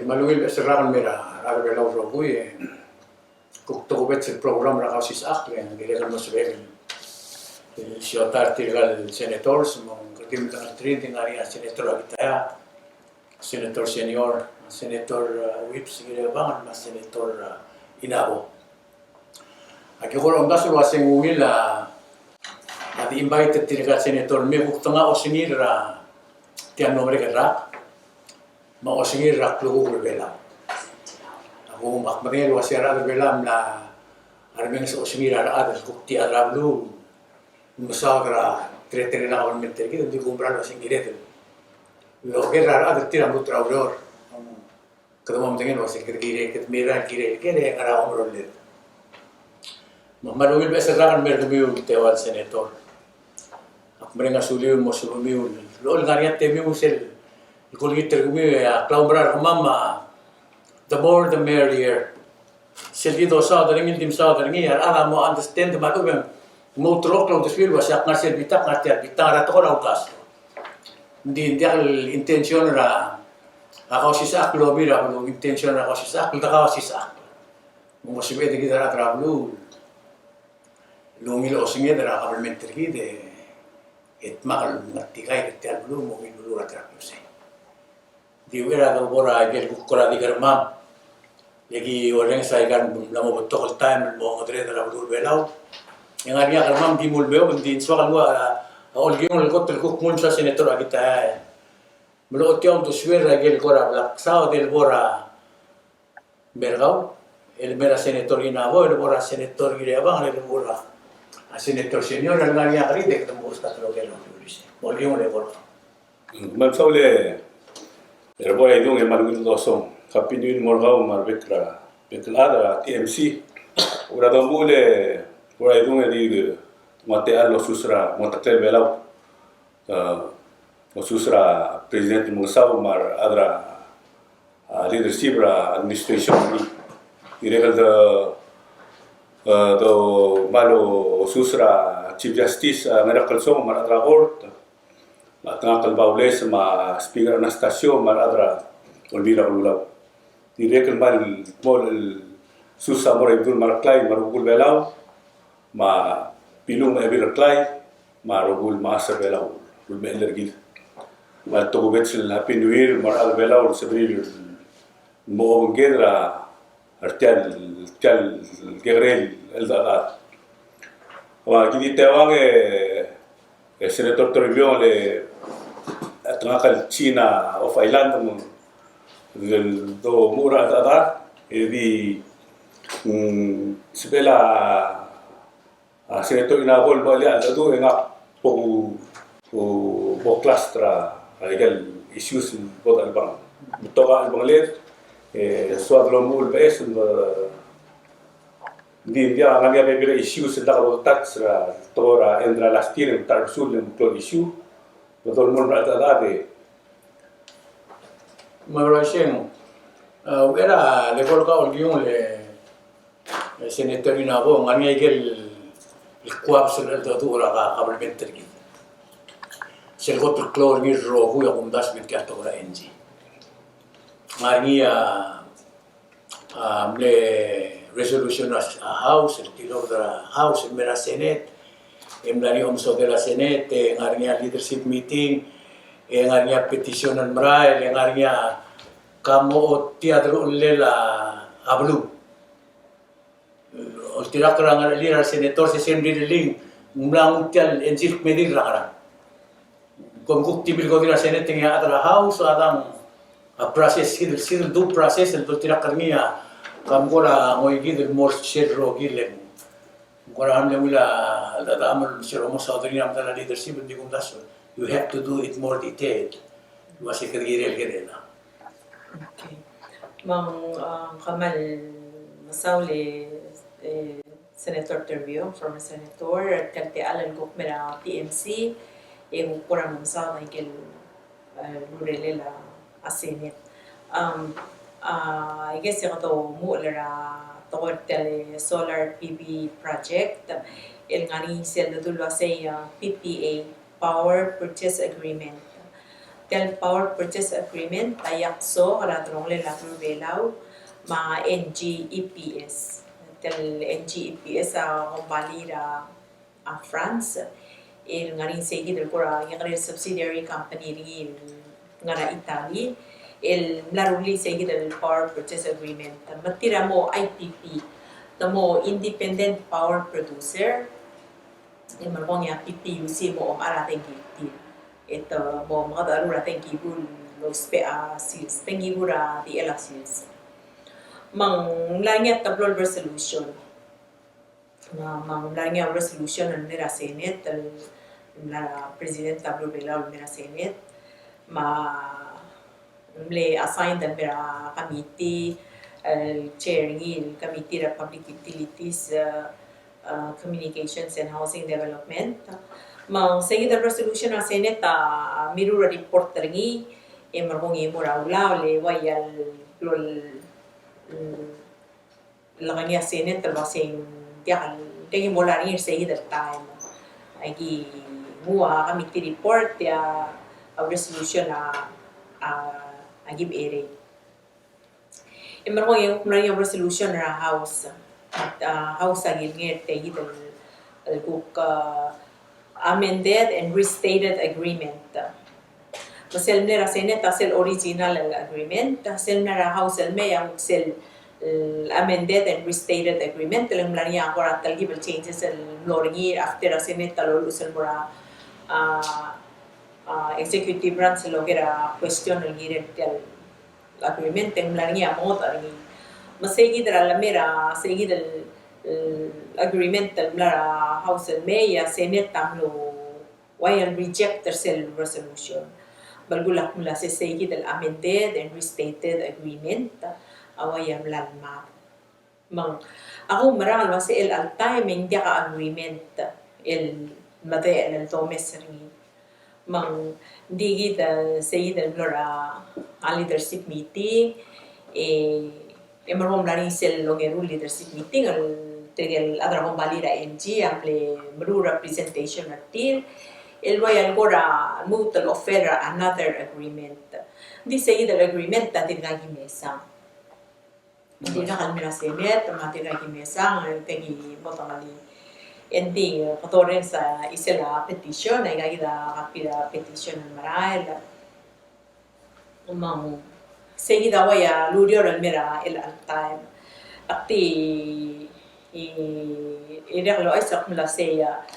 malungil esrakan mera arabelau rogui kukto bet program rakasis akle ngelegal masbel siotar tirgal senators mong katim tangal trinity ngari senator agitaya senator senior senator whips girebangan mas senator inabo aki ko ondas waseng umila ati invite tirgal senator me kuktanga osingir tian nombre gerak mau osingir rak lugu berbela aku makmari wasiara berbela na armeng so osingir ada kukti arablu musagra tretere na on meter gitu di kumbral osingir itu lo gerar ada tiram putra uror kedua mungkin osingir gire ket mira gire kene ara omrol le mamadul beserakan merdumiu tewal senator akmari ngasuliu mosumiu lo ngariat temiu sel Kuliter kami ya klaumbrar mama the more the merrier selido sa daringin tim sa daringin ara mo understand ma ko mo trok lo desfil was yak ngasel bitak ngater bitara to ra utas di dial intention ra ako sisak lo bira lo intention ra ako sisak ta ka sisak mo sibe de gidara trablu lo milo singe dara kabelmenter gide et makal ngatikay ket albu mo minulu ra trablu se di wira do bora gel kukura di garmam lagi orang saya kan lama betul time mau ngadre dalam dulu belau yang ada garmam di mulbeo di soal gua olgi ol kotel kuk munsa senator agita melo tiom to suer gel kora laksao del bora bergau el mera senator inabo el bora senator gireabang el bora senator senior el ngania kari de ketemu ustad lo gelo olgi ol bora malsaule Erbo idung emalungin losong kapinuin morgau marbekra beklada TMC ura domule ura idung edi mate allo susra motakle belau susra president musau mar adra leadership ra administration ni iregal do malo susra chief justice merakal song mar adra court tengah kalbau les ma speaker na stasyon maradra olbira ulau direk mal mol susa mora ibul marklay marugul belau ma pilung ebir klay marugul master belau ul beler gil ma to betsil happy new year maral belau sebril mo ngedra artial tal gerel eldadat wa gidi tewange senator Toribio le tengah China of Island mo del do mura ada di sebela senator inabol bali ada do enga po klastra legal issues bot albang toga albang le suadlo mul bes di dia ngania bebere issues da ko tax ra tora endra lastir tar sul to issue betul mun rata dade mabrashen era le colga olgion le senator inabo ngania gel el kwab sul el dura ga qabl bentergi sel got klor ni rogu ya kumdas mit ka tora enji ngania le resolution house el tiro de la house el mera senate emlani omso de la senate ngarnya leadership meeting ngarnya petition al mra ngarnya kamo teatro lela ablu ol tira kara ngar senator se sembri ling mlang tel enjil medir rara kom kuk tibil ko dira senate nga atra house adang process sil do process el tira karnia kam gora ngoy gidel mor shedro gilen gora amle wila da amal shiro mo saudri am dala leadership di kum daso you have to do it more detailed wasi kirgirel gedela okay mang kamal masauli senator Toribio former senator kalte alan gok mera TMC ukura mamsa Michael lurelela asenit I guess yung to mulara tawag tele solar PV project il ngani sel dulu say PPA power purchase agreement tel power purchase agreement tayak so karatrong le lagu belaw ma NGEPS tel NGEPS kumpani ra France il ngarin segi del pura yang subsidiary company ri ngara Italy il laruli segi del power purchase agreement matira mo IPP tamo independent power producer yung marong ya PPUC mo ara tengi ito mo mga darura tengi bul los PACs tengi bura di elections mang langya tablol resolution na mang langya resolution ng nira Senate na President tablol bela nira Senate ma le assign dan nira committee chairing il committee of public utilities communications and housing development mang segi da resolution na Senate mirura report ringi e margong imura ula le wayal lol langanya Senate basing dia tengi mola ringi segi da time agi mua committee report ya resolution agi ere e margong yung resolution na house house agi ngir tegi dal book amended and restated agreement. Masel nera Senate sel original agreement, sel nera House may ang sel amended and restated agreement. Telang laniya ako at talgibal changes sel loringi after a Senate talolo sel mura executive branch sel logera question ng tel agreement. Telang laniya mo taringi. Masegi dara lamera segi dal agreement la House may Senate tamlo while reject the resolution balgulak mula sa segi del amended and restated agreement awayam lalma mang ako marangal wa el al time hindi ka agreement el mate el tomes ringi mang digi da segi del lora leadership meeting marom lari sel longeru leadership meeting tegel adra kumbali ra NG ample mru representation atil el royal gora mutual offer another agreement di say the agreement that tinagi mesa di na kalmira Senate tinagi mesa tegi botamali endi kotoren sa isela petition ay gagida kapila petition maral umang say dawaya ludio mera el time akti ireklo ay sa mula siya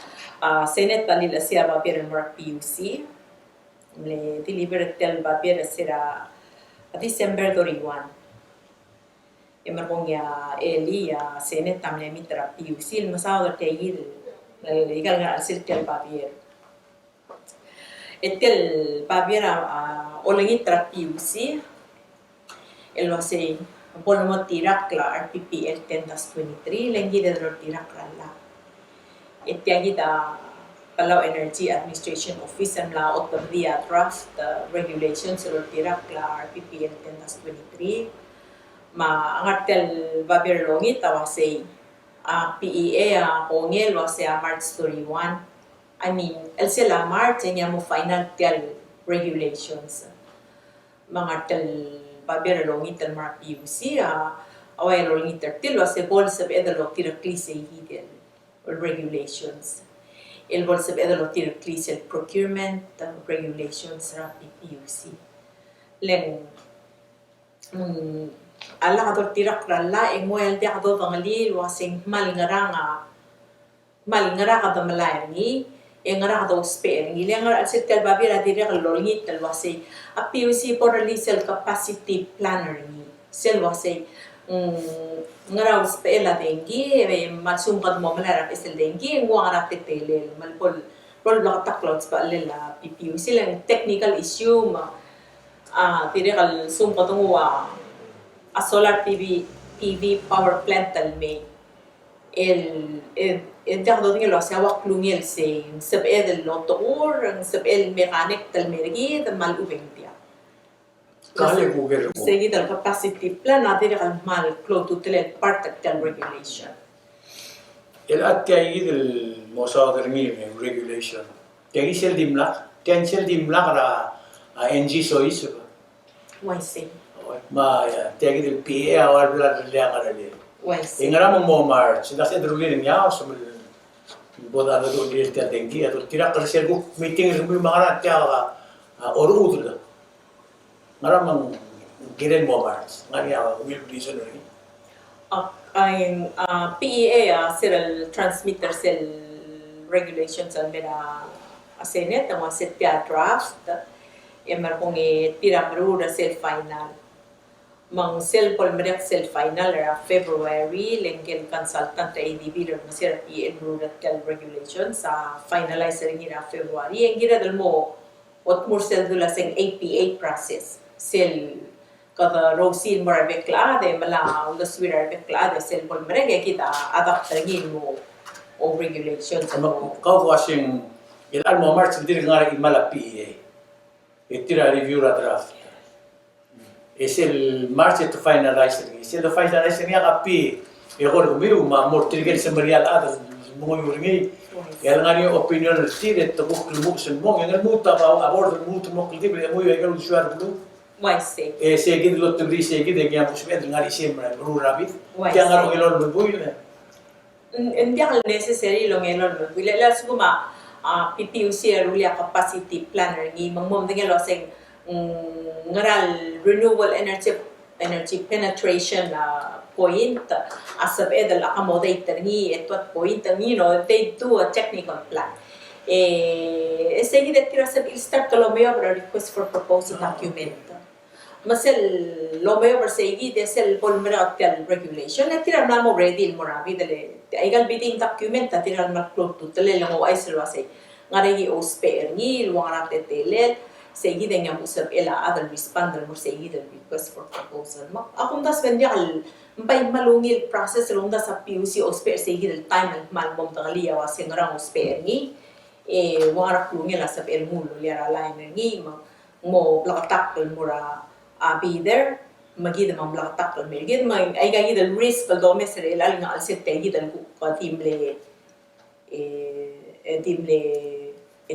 Senate talila siya babir ng PUC le deliver tel babir sira December 31 emarkong ya eli ya Senate tamle mitra PUC masawar tegil legal nga asil tel babir etel babir olangi tra PUC elwa say Bon mo tirak la RPPL 10-23 lenggi de tirak la itiagi da Palau Energy Administration Office ang la otordia draft regulations lo tirak la RPPL 10-23 ma angartel babir longi tawasay PEA ongel wasay March 31 I mean el sila March niya mo final tel regulations mangartel babir longi tel mar PUC away longi tel was bol sab edalo tirakli say hidden regulations el bol sab edalo tirakli sel procurement regulations ra PUC len alla kador tirak ralla e moel dia kador bangali wasing malingara ka malani ngara ka spare ngi lengar al setel babira direk lolngi tel wasi a PUC for sel capacity planner ni sel wasi ngara spare la dengi masum kad mo malara sel dengi ngara tetele malpol rol block taklots ba lela PUC lang technical issue ma direk al sum kadwa a solar PV power plant talme el dado de lo sea waklungel se sabel del lotor sabel mechanic del mergi de mal ubentia Kali Google mo. seguid el capacity plan adir al mal clo tutel part del regulation El at kaya del mosa dermi regulation. Kaya sel dimla, cancel dimla kara NG Sois, YC. tegi del PA awal bla bla karali. YC. Ingara mo March, nasa drulin niya so boda da do dir tia dengi atau tira kerja guk meeting rumbi mangara tia oru udul. Ngara mang giren mo March, ngari will be sonori. Ang PEA serial transmitter cell regulations ang mera Senate ang set pia draft emer kung tira maruda cell final mang cell polmerek cell final era February lengkel consultant ta ADB ler masira PE maruda cell regulations sa finalizer ngira February ang gira dal mo what more cell dula sing APA process cell kada rosin mara bekla de mala ulas wira bekla de cell polmerek kita adapt ngin mo o regulations mo Kau washing ilan mo March dir ngara imala PA. Itira review la draft. Es el March to finalize. Es el finalize niya kapi. Ego gumiru ma mortirgel sa Marial Adal mo yurngi. Yang ngani opinion tire to buk lumuk sen mo yang muta ba abord muta mo klibi mo yung usual blue. YC. Seguid lo tibri seguid yang musmed ngari sembra bru rabit. Why Yang ngaro say? ilon bubuy na. Hindi ang necessary long elon mo. Wala la suguma PPUC rulia capacity planner ni mangmom dengan lo sing ngaral renewable energy penetration point asab edal accommodator ni etwat point ni they do a technical plan. Sige det tira sab start kalomeo request for proposal document. Masel lomeo bersegi desel polmera tel regulation na tira namo ready mo rabi dele aigal bidding document ta tira na plot to tele lang o ay selwase ngari osper ni luang rate tele segi dengan musab ela other responder mo segi the request for proposal mak akong das vendial mbay malungil process long da sa PUC osper segi del time mal bom talia wa sengrang osper ni wara klungil sa el mulo liara line ni mo plakatak mura be there magida mang blatak kon megid may ay gagi dal risk dal dome serel al nga al set tegi dal ku timle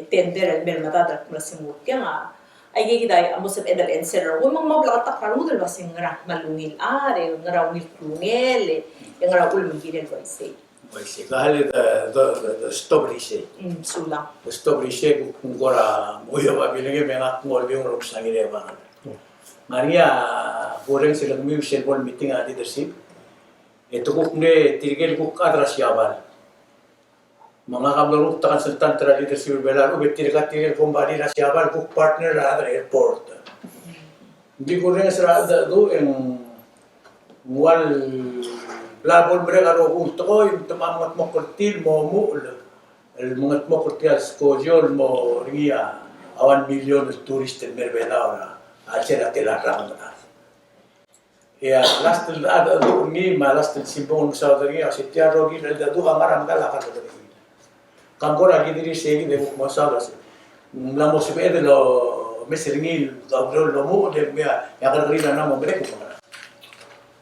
tender al mer mata dal masimut kya nga ay gagi dai amo sa edal enser wo mang mablatak karu dal basing ra malungil are ngara unil krungel ngara ul magidel ko say Pues kahali the stobrise. sula The stobrise kung gora muyo ba bilingi mengat ngol biung rok sangire ba. Maria goreng sila kami selbon meeting a leadership. Ito kuk ne tirigel kuk adras yabal. Mga kamlaruk takan sultan tra leadership belar ube tirigel kumbali ras yabal kuk partner adra airport. Di goreng sila do en wal labol mereka ro ulto yung tamamat mo kurtil mo el mga mo kurtil skojol mo ringia 1 million turist merbela ora. Acer atela ramda. Ya last ada ni malas til simbong saudari asitia rogi da du amara mala kan da. Kangora gidiri segi de mo salas. La mo se vede lo meseringi lo mo de ya gari na mo breko para.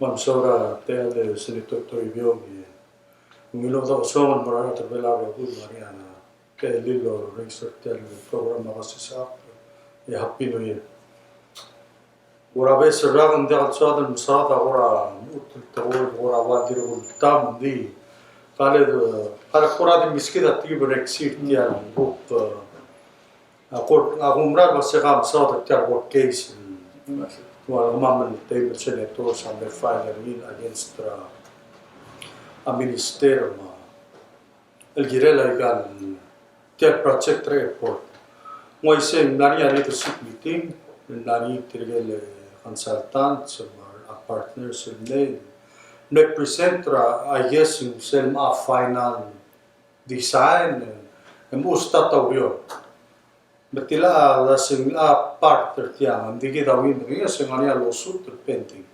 Mam sora tele selector to ibio ngilo da soman morana to bela ro bu mariana ke lilo research tel programa kasisa ya happy new year. ورا بس الرغم ده على صاد المساعدة ورا التقول ورا وادي التام دي قال كورا دي مسكينة تجيب ركسير ديال بوب أقول مرة بس يقام مساعدة تيار بوب كيس ورا ما من تيم سنتور سامر فايلر مين against a minister ما الجيرلا يقال تيار project report ما يسمى ناري عليه تسيب meeting ناري ترجل consultants or partners in represent I guess yung selma final design musta tawyo betila la sing partner tiang hindi kita win kaya singania lawsuit pending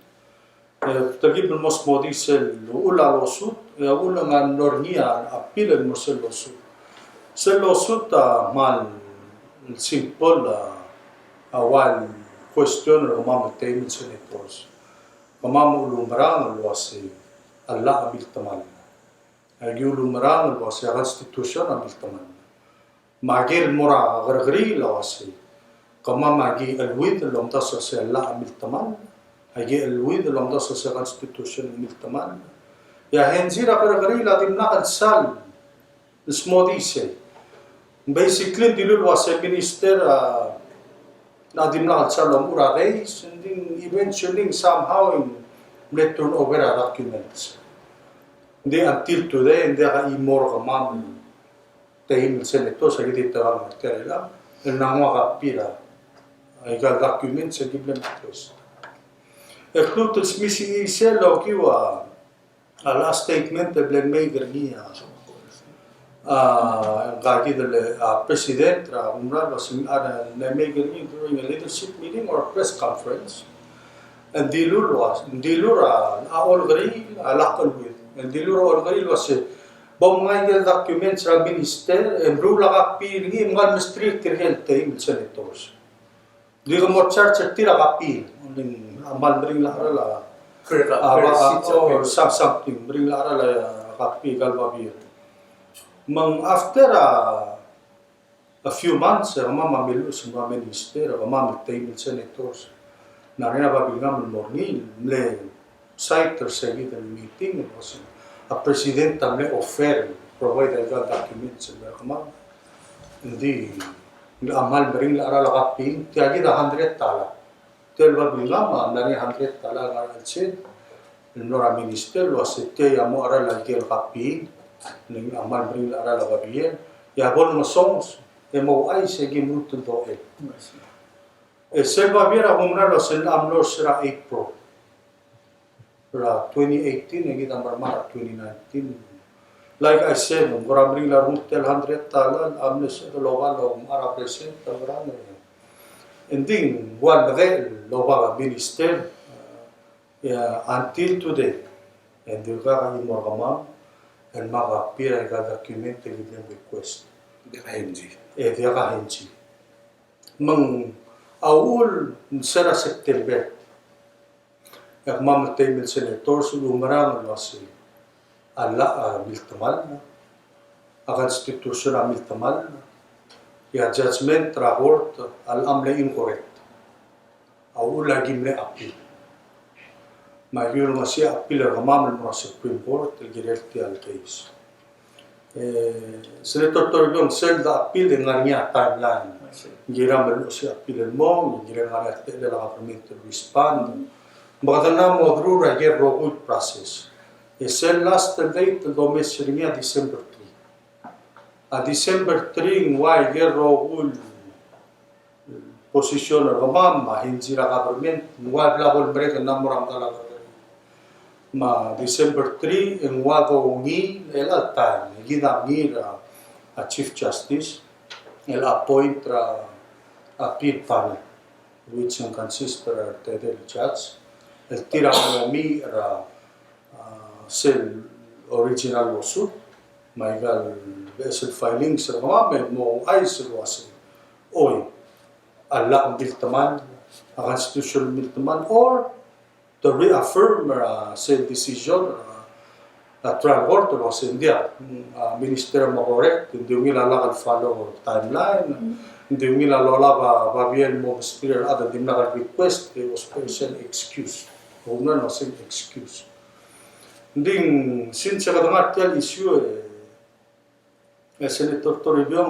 tagib mo modi sel ula lawsuit ula nga nornia appeal mo sel lawsuit mal simple awal question or mamatayin senators. Mamamulumrang alwasi Allah abil taman. Agulumrang alwasi constitution abil taman. Magir mura gargri lawasi. Kamama agi alwid lom da sa la amil taman. Agi alwid lom da sa constitution amil taman. Ya henzira kara-kari ladim nakal sal. Smodise. Basically, dilul was a minister nadim nakal sal amura reis. And then eventually somehow they turn over documents. Hindi until today, hindi ka imor ka mam tahim senator sa gitit tawag material ang nangwa ka pira ay ka document sa diplomatos. Eklutul smisi iselo kiwa a last statement de blenmaker niya ang kaki del president umra was ana maker ni during a leadership meeting or press conference and dilur all gari alakal with and dilur all gari was Bomngay documents sa minister, rula ka piringi, mga mistri tirhel tayo senators. Di ka mo charge tira ka pil, amal bring la arala, or something, bring la arala ka pil kalbabir. Mang after a few months, mamamilu sa mga minister, mamamit senators, narina babilang morning, mle citer sa gitan meeting, a president tamle offer provide the documents sa kamang hindi amal bring la arala kaping tiagi da 100 tala telwa bilama nari 100 tala ngaralsin nora minister was te amo arala kel kaping ning amal bring la arala babiyen ya bon mo songs emo ay segi mutu do e selva viera humna lo sel amlo sira April 2018, naging marmar 2019. Like I said, maraming larong 100 talan, amnes local mara present, marami. And then, one day, local minister, until today, and the kakain mo kamam, and makapira ka document the request. Di ka henji. Di ka henji. Mang awul sa September, Ak mamatay mil senator sa lumarang si ala miltamal na, a constitution a miltamal na, ya judgment report al-amle incorrect, au lagim le appeal. Mayroon masih appeal ang mamal mo sa Supreme Court, el-girelti al-case. Senator Torbion send the appeal ng nga timeline. Gira malo si appeal mo, gira nga natin la permit to respond. Magdana mo drura ger road process. Sel last date the domestic niya December 3. A December 3 why ger road position or mama hinjira government why level break namurang talaga. Ma December 3 en wago ni el altan ginamira a Chief Justice el appoint appeal panel which consists of the judge el tira mi sel original lawsuit maigal vessel filing sa mga mo ay silwasin oy ala ang biltaman a constitutional biltaman or to reaffirm sel decision trial court was India minister mo correct hindi nila lakad follow timeline hindi nila lola babiyan mo spear other than nakal request there was person excuse Una no sem excuse. Ding sin sa kadang issue Senator Toribio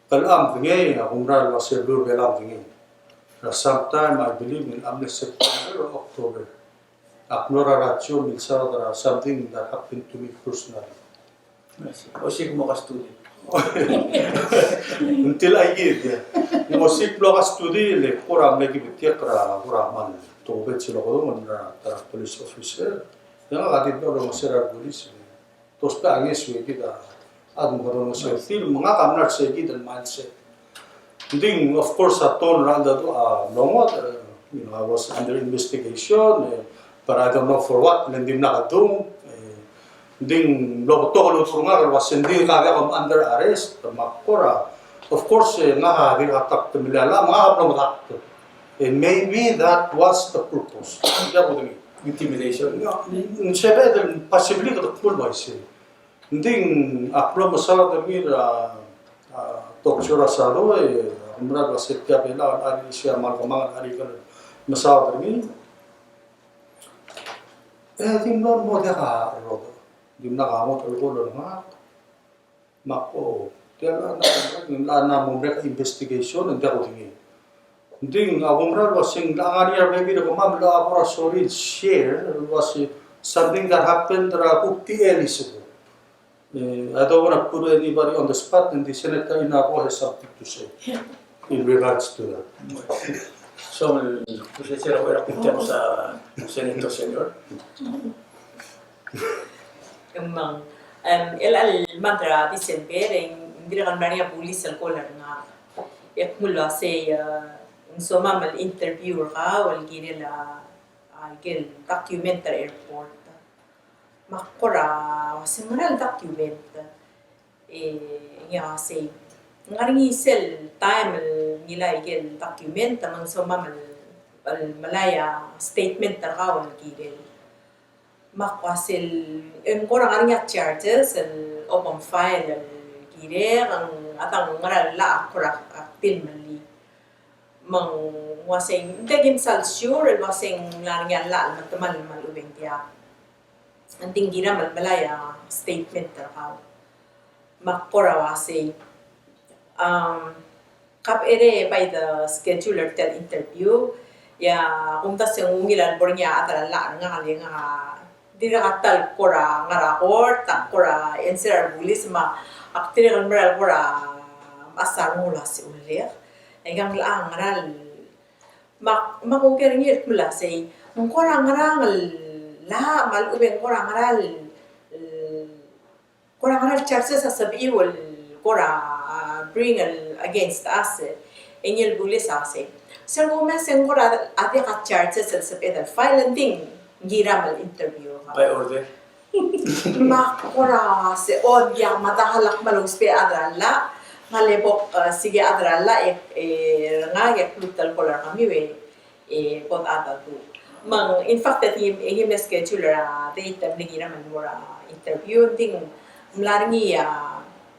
kalam ngay umral was a blue belam ngay. Sometime I believe in September or October. Aknora ratio milsa something that happened to me personally. O sig mo ka student. Until I get yung sig mo ka student le kuram lagi bitia kra kuraman. Tobet sila ko doon na police officer. Yung katid ko doon sa police. Tapos pa ang iswe kita at mo doon sa film mga kamnat sa kita mindset. Then of course at tone randa to I was under investigation but I don't know for what hindi nakadung. Then lo to nga was hindi ka under arrest makora. Of course nga di attack to milala mga abno and maybe that was the purpose. Intimidation. Siyempre, possibly ka takpul ba siya. Hindi, aklo masala dami toksura sa alo kumrad wasit kya bela ari siya markamangan ari kan masaw dringi dim non mo dia ka ro dim na ka mo ko lo nga mako tiala na mo rek investigation and daro dringi ding kumrad wasing langani ar maybe the mam la apra sorry share was something that happened kukti elis. I don't want to put anybody on the spot, and the Senator Inapo has something to say in regards to that. So, pues ese era bueno escuchamos a Senator Señor. El mantra December en Gran Maria Police el color nga yakmula say insomma mal interview ra wal gire la gil documentary airport makora semanal document nga say ngaringi sel time nila gil document man insomma mal malaya statement ra wal gire makwasil en korang ngaringi charges el open file el gire ang atang ngaral la akora aktil mali mang wasing dagin sal sure wasing ngaringi la matamal malubeng dia anting gira malaya statement ra makora wasi kap ere by the scheduler tel interview ya kung tas yung ngilan bornya atala la nga nga dira katal kora ngara or tak kora enser bulis ma aktir kan meral kora asarmula si ulir egang la ngaral mak makuker ngir mula say ang kora ngarangal la mal ubeng kora ngaral charges sa sabi wal kora bring against us engel bulis ase sir mo meseng kora ate ka charges sa sabi the file thing gira mal interview By order. Makora se odya matahalak malungspe adralla malebok sige adralla nga yaklutal kolar kami we pot atatu mang in fact that him schedule date gira man mura interview ding mlaringi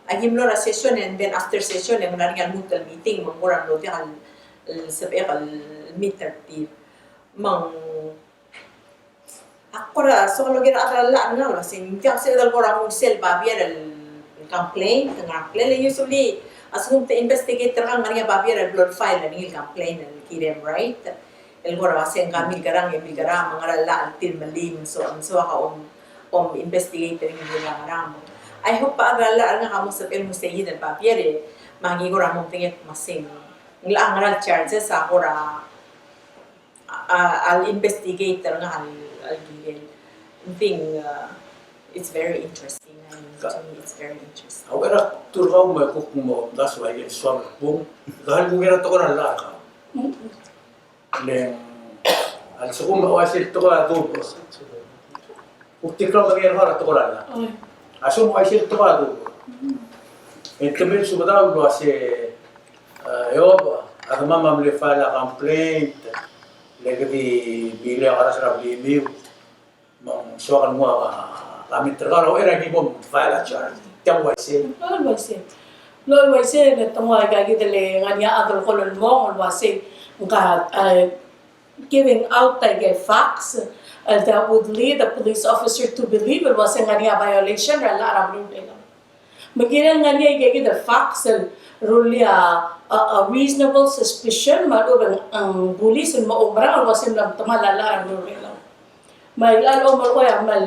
agim lora session and then after session mlaringi al mutal meeting mangura no dia al sabi al meeting mang akora so lo gira adala nga sing tiap se dal kora mong sel babier el complaint nga plele usually asum te investigator nga nga babier el blood file ni complaint el kirem right el kora sing kamil garang mga la til malim so ka investigator ni garang I hope pa adala nga kamo sa el musayid el babier magi kora mong tinget masing ngla charges sa kora al investigator nga thing it's very interesting and to me it's very interesting. Awera turgaw mo kuk mo das wa yung swam bung dahil kung gira to ko na laka. Leng al sukum wasil to ko adu. Uktikra magir hara to ko na. Asum wasil to ko adu. Entemel subadaw do ase yob agama mamle fala complaint legdi bile aras rabli miu mang suakan mo kami terkalo era di bom file charge tiang waise Lord waise na tungwa gagi dele nganya adol kolon mo waise nga giving out the facts that would lead the police officer to believe it was nganya violation ra la rablu de magina nganya gagi the facts really a reasonable suspicion malubang ang police mo obrang wasim lang tumalala ang relo may lalo mo ko mal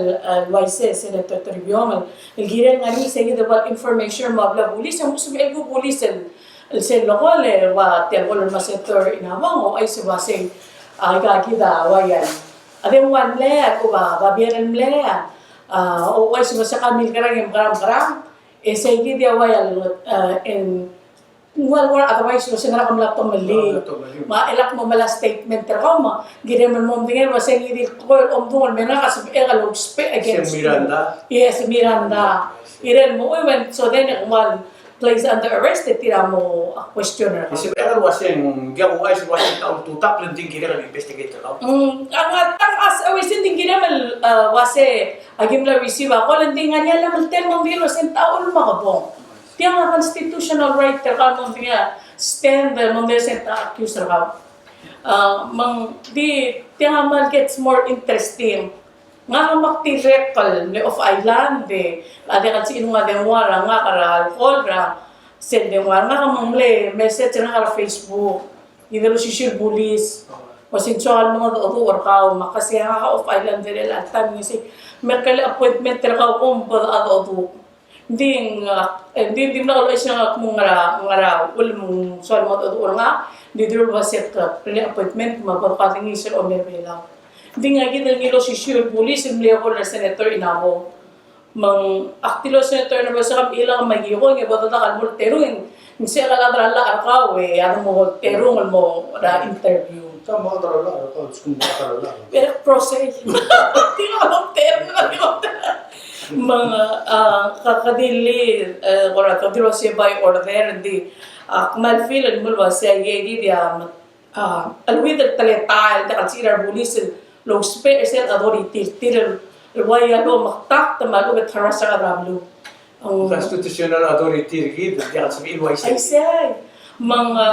waise Senator Toribio el giren ngani sige the information mabla police ang gusto may police el sen lokal wa telpon ma sector inawang o ay si wasing gagida wayan adem wan le ko ba babieren le o ay si sa kamil karang sige dia wayal in well, otherwise, was nga kami laptop mali. Mailak mo mala statement pero ma gire man mo tingin was hindi ko doon may nakasab egalog spe against Miranda. Yes, Miranda. Iren mo when so then one placed under arrest tira mo questioner. Kasi era wasing gawo ay wasing taon tutak lang din gira ng investigator. Ang as always din gire mal wase agim la receive ako lang din nga lang tel mo virus en taon makabong. Tiang constitutional right ter kan mo tinga stand among the accused raw. Mang di tiyamal gets more interesting. Nga ka maktirekal ni of island de. Ade ka si inunga de wala nga kara alcohol ra. Send de wala nga mangle message na kara Facebook. Idelo si police. Masinsual mga doon workaw makasi nga ka of island de la time ni si merkali appointment tra ka ko pa ato. Hindi na ulo siya kung ngara ul mong soal mo doon nga. Hindi dito ba set ka appointment mapapatong isir o merbela. Hindi nga kita ngilo si police imli ako na senator inabo. Mang aktilo senator na ba sa ilang magiging nga ba tatakal mo terong siya kaladrala arkaw ano mo terong mo na interview. Tama ka tarala, kung mga tarala. Pero process. Hindi nga alam termo na mga kakadili kung dilo siya by order di malfeel mo ba siya yegi dia alwid talatal da consider police low space and authority tirer waya lo maktak tamalu at harasa aramlo Constitutional authority gid diyan sa I say mga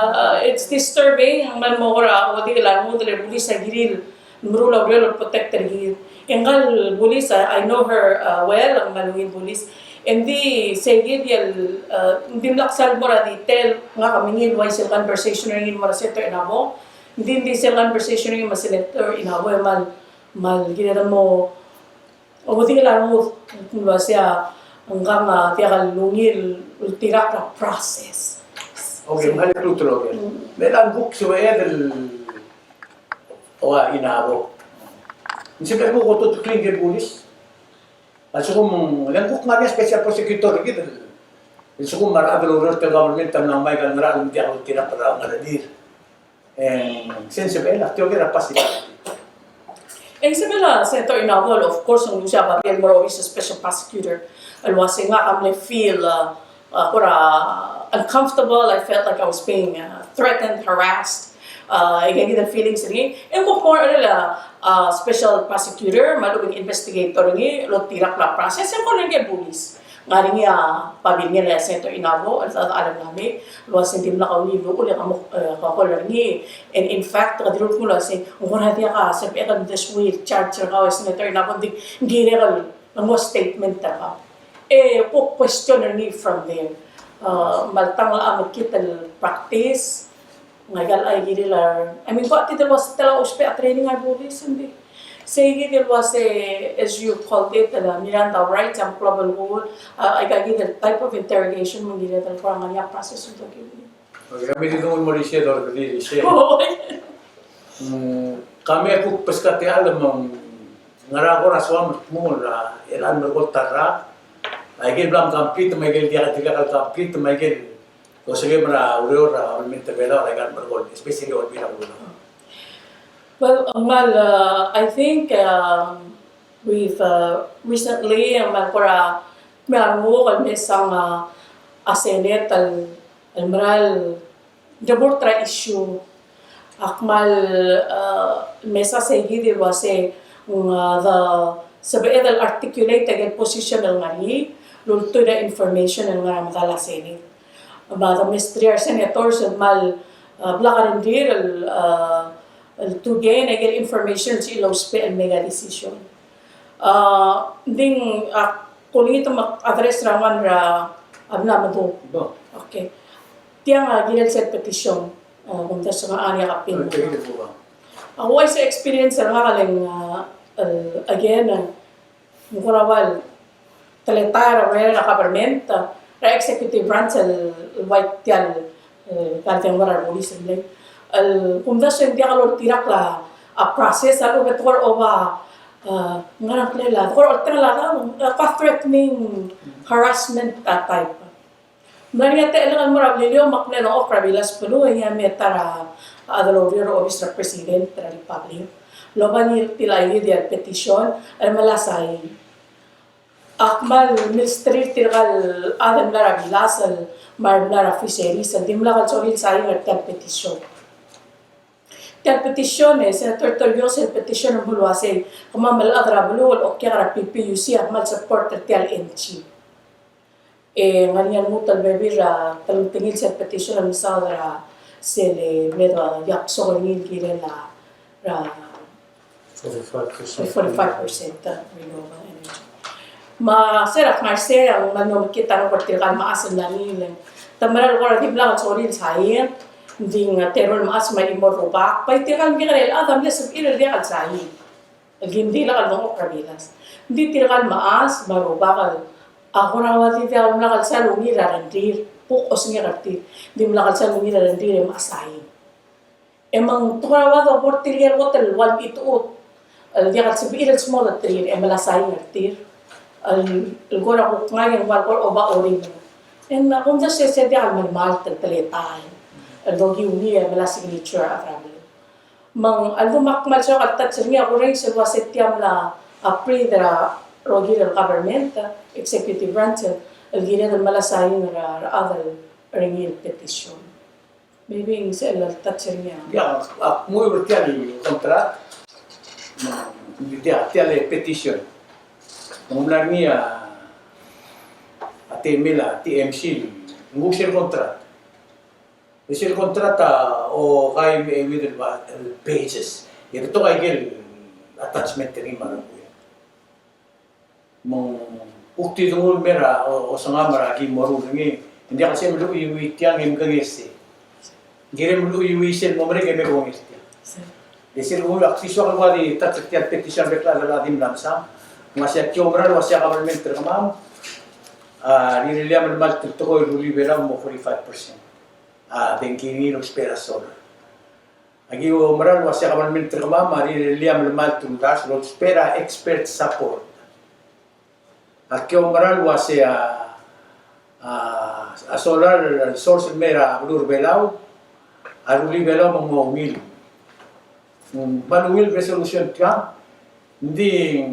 it's disturbing ang malmora o di lang mo dele police sa giril murula real protector gid Engal police, I know her well, ang maluhin police. Hindi, sige, hindi naksal mo na detail nga kami why sila conversation rin mo na senator inabo. Hindi sila conversation rin mo senator inabo. Ginatan mo, o buti ka lang mo, kung ba siya, hanggang tiya kalungil, tirak na process. Okay, mahal ko tuloy. Meron book siya inabo. Siyempre ko to clean the police. At so kung nagkuk nga niya special prosecutor gitu. So kung marabel uror ka government ang may kanra hindi ako tira para ngaladir. Sensible na tiyo kira pasita. Sabi na, Senator Inabol, of course, nung siya papel mo is a special prosecutor. Alwasi nga kami feel uncomfortable. I felt like I was being threatened, harassed. Igagin ang feelings rin. Kung more special prosecutor, malubing investigator rin, lo tirak na process, yung kung naging police. Nga rin pabin niya na Senator Inabo, at alam namin, luwas hindi mo nakaunibo, ulit ang kakular niya. And in fact, kadilot mo lang, kung natin ka, sabi ka, this week, charge ka, Senator Inabo, hindi rin ang statement ka. Po question rin from them. Maltang ang kita practice, ngayon ay ginilar. I mean, kung ati was tala uspe at training ay police, hindi. Sige, it was as you called it, Miranda rights and global rule. I got the type of interrogation mo gila tal parang nga process ito gini. Kami dito mo siya dor dili siya. Kami ako paskati alam mong ngara ko raswam mo na ilan mo tara. Ay gil blam complete may gil dia ka complete may gil. So sige mara uro ra ulmente bela ay gan margol especially on bina ulo. Well, I think we've recently para meron kami isang Senate almaral debortra issue akmal mesa seguir was the sabihin articulate again positional ngani lulto na information ng mga madala Senate. About the Mr. Senators mal blakarin dir to gain again information sa ilaw and mega decision. Ding kung ito mag-address raman ra abna mo. Okay. Tiang ginal sa petition kung sa nga area kapin. Ako ay sa experience nga kaling again mukurawal taletara wala government ra executive branch white tial kanting wala police like kung sa hindi ka tirak la process ano betor o ba ngarang klela or trala threatening harassment type Maria te elang mo rabli makne nookrabilas pulo ya metara adaloriro office of president tra republic loban tilay di petition al malasay akmal ministry tiral adam lara bilasal marnar fisheries and dimla kal soril sa yung petition. Petition Senator Torrios petition ng bulwase kumamal adra bulol o kaya PPUC akmal support tial NG. nganyan mo talbebi ra talong tingil sa petition ang sa ra sele medra yakso ngin kire ra 45%. 45% renewable energy. Serak marse ang manom kita ng partikan maasan na nilang tamaral ko rin lang sorry sayin ding teror maas may imor rubak pay tikan girel adam lesab ilal dia sayin hindi lang angokrabilas hindi tikan maas marubakal ako rawati dia ang lakal sa lungi rarandir pukos nga rati di lakal sa lungi rarandir maasayin emang turawado portilyer hotel 1 ito dia kat sebiral small trir emalasayin rtir gora ko ngayon walkor oba orin en kung sa siya dia mal talitay dogi uni mala signature afrabil mang aldo makmal siya katat niya ko rin sa wasetiam la apridra rogiral government executive branch algira ng malasayin ra other ringil petition maybe sa touch niya Ya, muy bertiali kontrak. Dia tiale petition. Mula ni ATML, TMC, ngusir kontrat. Ngusir kontrat o kay with pages. Ito kay gel attachment ni maru. Mong ukti dungul mera o sanga maragi moru ngi. Hindi kasi mulu iwi tiang imgangesi. Gire mulu iwi sel momre ke mero ngesti. Desir ko aksisyo ko di tatsaktian petition bekla ladim lamsam. Masya kyomra wasya government terkamam. Nililiam mal tuko luli bela mo 45%. Dengkini no spera sol. Agi umral wasya government terkamam nililiam mal tundas lo spera expert support. Kyomra wasya solar resource mera lur belau. Aruli belau mo mil. Manuel resolution ka hindi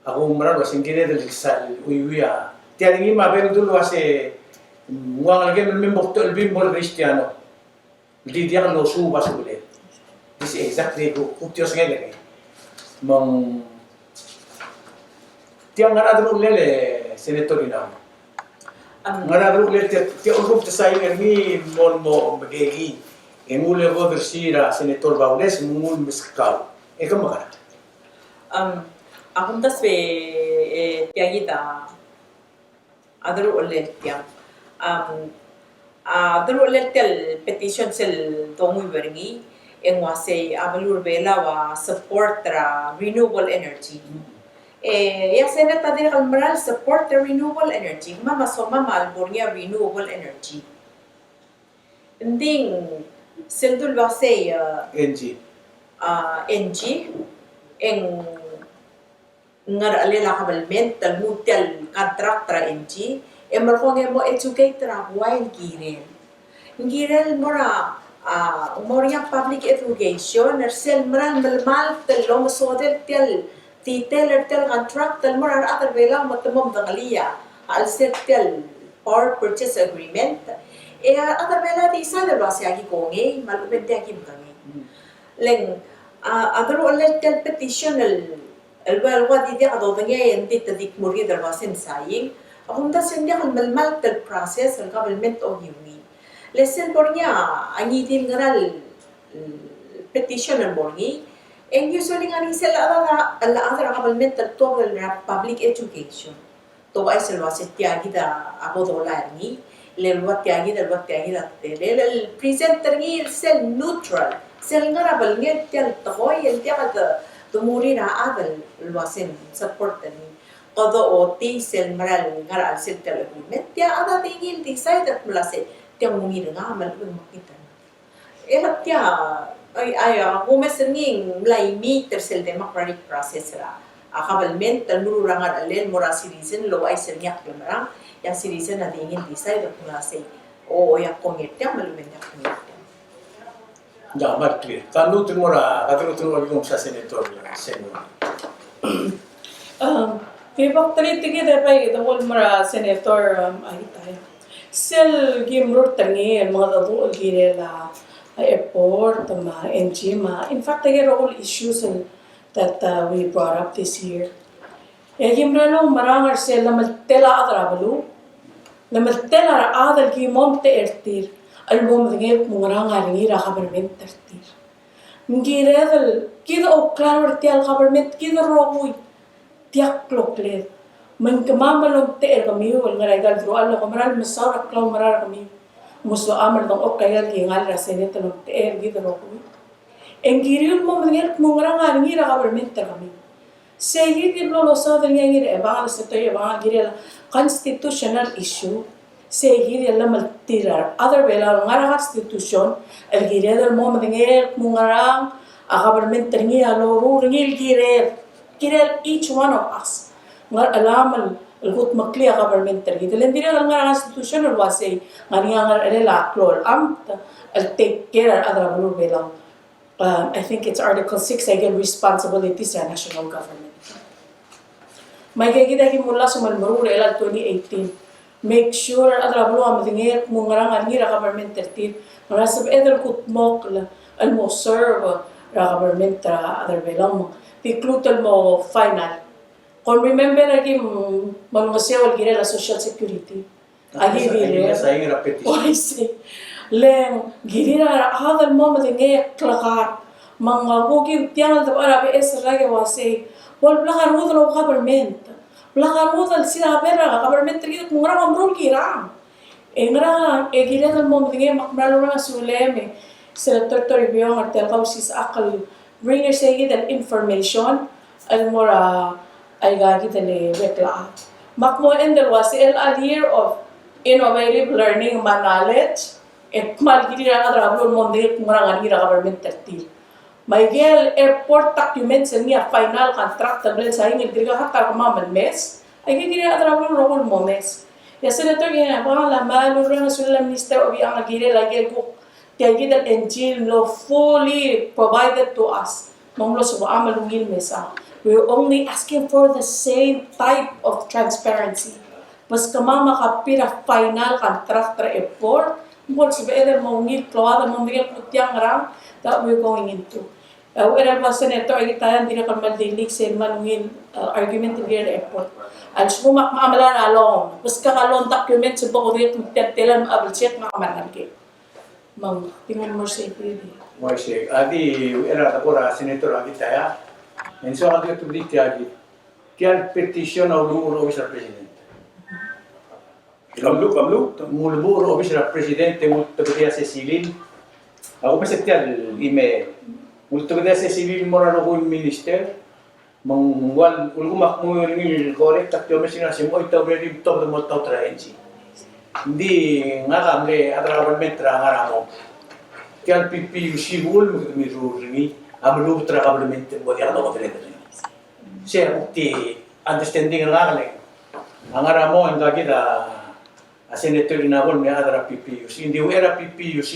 ako maralo singkine del sal uyuya tiaringi mabel dulu wase muang lagi memang betul bimbol Cristiano di dia lo su basule this is exactly kutios ngene mong tiang ngaradro lele senator ina ngaradro lele ti urup tsai ni mo magegi emule go bersira senator Baules mungul miskal ekamara akong tas tiagita adro ulit tiang adro ulit tel petition sel tongu beringi en wase abalur bela wa support ra renewable energy ya senata dir kalmaral support the renewable energy mama so mama albornia renewable energy ending sildul wase NG NG eng ngar alela kabalment tal mutel kontrak tra NG emar ko mo educate tra while girel mora moria public education ersel maran malmal tel lo sodel tel titel tel contract tel mora other vela matamom dangaliya al set tel power purchase agreement other vela di sa dal wasi agi konge malupet agi mkangi leng other ulit tel petition الوال دي قضوا ضنيا يندي تديك مريض الواسم سايين هم ده سندي هم المالت البروسيس قبل منت أو يومي لسه برنيا أني دي مغرال petition البرني إن يسولين أني سل الأذر قبل منت الطوغ public education طبعا يسل واسط تياجي ده أبو دولارني للوقت تياجي ده الوقت تياجي ده البريزنتر ني سل neutral سل غرابل نيت تيال تغوي تياجي tumuri na adal luasin support ni todo o ti sel maral ngar al sel tel agreement dia ada tingil di side at mulase dia mungir nga mal makita era dia ay ako mesenging mlai mi tersel democratic process ra akabalment talmuru rangar alen mura citizen lo ay sel nyak marang ya citizen na tingil di side at mulase o ya kongit dia malumen ya kongit ya mal clear kanu tumora kadro tumora yung sa senator senor Kibak tali tigi dapat itu wal mara senator ay tayo. Sel gimrot tangi mga dadu gire la airport ma NG ma. In fact, there are all issues that we brought up this year. Gimrelo marangar se lamaltela adrabalu. Lamaltela adal ki monte ertir. Al mom ngel mungarangar ngira government ertir. Ngiredel kida o claro tial government kida rogui. Tiak klokled. Man kamamalom te ergamiu el ngaragal dro allo kamaral masawra klaw marar kami. Muso amal dong okayal ki ngal rasenete lom te ergid rogui. Engiriul mom ngel mungarangar ngira government kami. Seguir lo sa del ngir eval se to eval ngir constitutional issue seguir la maltirar other vela ngara constitution el ngir del mom ngir mungarang a government ngi alo ru ngil ngir each one of us ngar alam el gut makli a government ngi del ndir ngara constitutional wase ngari ngar la klol am el take care other blue vela. I think it's Article 6 again, responsibilities sa national government. May kagita ki mula sa Malmuru ela 2018. Make sure at rablo am dingir mungarang angira government 13. Marasab edel kutmok la al mo serve government other belang. Tiklutal mo final. Kung remember lagi malungasyaw gira la social security. Agi dire. Sa ingra petition. I see. Leng girira hadal mo madingir klakar. Mga bugin tiang al arabe es rage wase. Wal blakar mudal government. Blakar mudal sila pera government tigit mungra mamrul gira. Engra gira dal mo madingir makmalo na suleme. Sila tortori biyong at telkaw sis akal bringer segi dal information al mora ay gagi dal rekla. Makmo endal wase a year of innovative learning man knowledge. Mal giri na drablo mondir kumurang gira government tertil. May gel airport documents niya final contract tablet sa ingil diriga hatta kumaman mes ay giri na drablo rogol mo mes. Ya senator gina ba la malu na sulam minister obi ang giri lagi ko kaya gidal NG law fully provided to us. Monglo subo amal ngil mesa. We're only asking for the same type of transparency. Mas kamama kapira final contract tra airport. Mol sa beeder mo ngil kloada mo miguel putyang ram that we're going into. Wala pa senator ay tayan din kan maldilig sa manungin argument in the airport. Al sumak maamalan along. Mas kakalon document sa pagkulit magtatilan abal check maamalan ke. Mang tingnan mo sa ipili. Mo siya adi era tapora senator agi taya. Enso agi public agi. Kaya petition au lumuro sa president. Kamlu. Mulburo obisra presidente multibria Cecilin. Ako mesetial ime multibria Cecilin moralo ko minister. Mangwal ulgumak mo ni correct takyo mesina simo ito ready to mo to traensi. Hindi nga kamle atra government tra ngaramo. Kaya PPUC rule mo mi rule amlu tra government mo dia no dire. Siya ukti understanding nga kale. Angaramo ang kita a senator inabol me adra PPUC. Hindi era PPUC,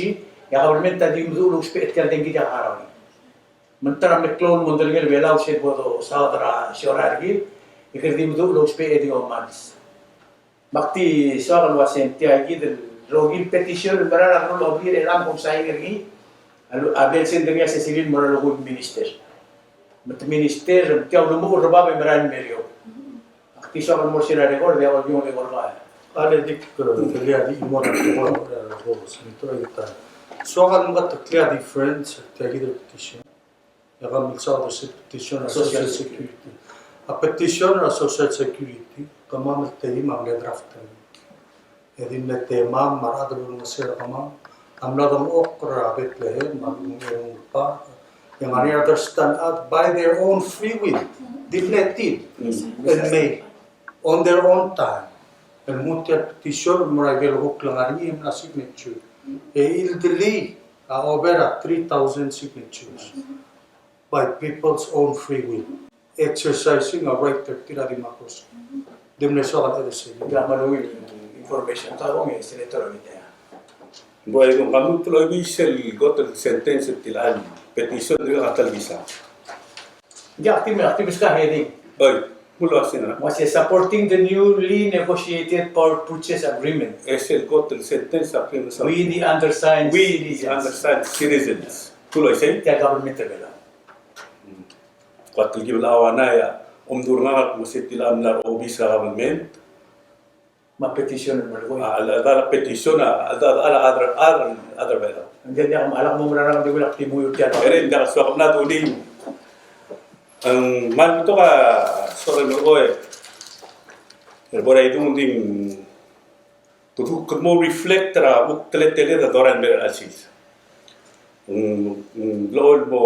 ya government di mudulog spet kal dengi ja harawi. Mentara me clone mondel velaw se bodo saudara shorargi, ikir di mudulog spet di omanis. Bakti soal wasenti agi del login petition berara rolo obir elam kom sai gergi. Abel sendria Cecilin moralo minister. Met minister tiaw lumu robabe meran merio. Bakti soal mo sira record de awal yung record ba. Ale dik kaya di mo na ko senator ay ta. So kan mga clear difference kaya gid petition. Ya kan sa petition social security. A petition a social security kama matay mag draft. Edin na tema marado ng sir kama amla dong okra Bethlehem yung pa yung ani understand out by their own free will deflected and made on their own time. El mutia petition moragel hoklangarim na signature. Il delay over 3,000 signatures by people's own free will, exercising a right to tira di makos. Demnesokan edese. Kaya maluwil information tawong senator agi. Boy, kung kami tuloy bisel got el sentence tilan petition ri atal bisa. Ya activis ka heading. Oy, mula sina. Was supporting the newly negotiated power purchase agreement. Es el got el sentence apim sa. We the undersigned We understand citizens. Tuloy say kaya government rebela. Kwatul giblawa na ya Omduranga masit tila amlar obis sa government. Ma-petition mo ko. Ala petition ala other better. Hindi niya alak mo muna lang di wala timuyot yan. Pero hindi ka suwak na tuling. Ang man ito ka sorry mo ko eh. Pero boray itong ding kung mo reflect ra buk tele da doran mer asis. Lord mo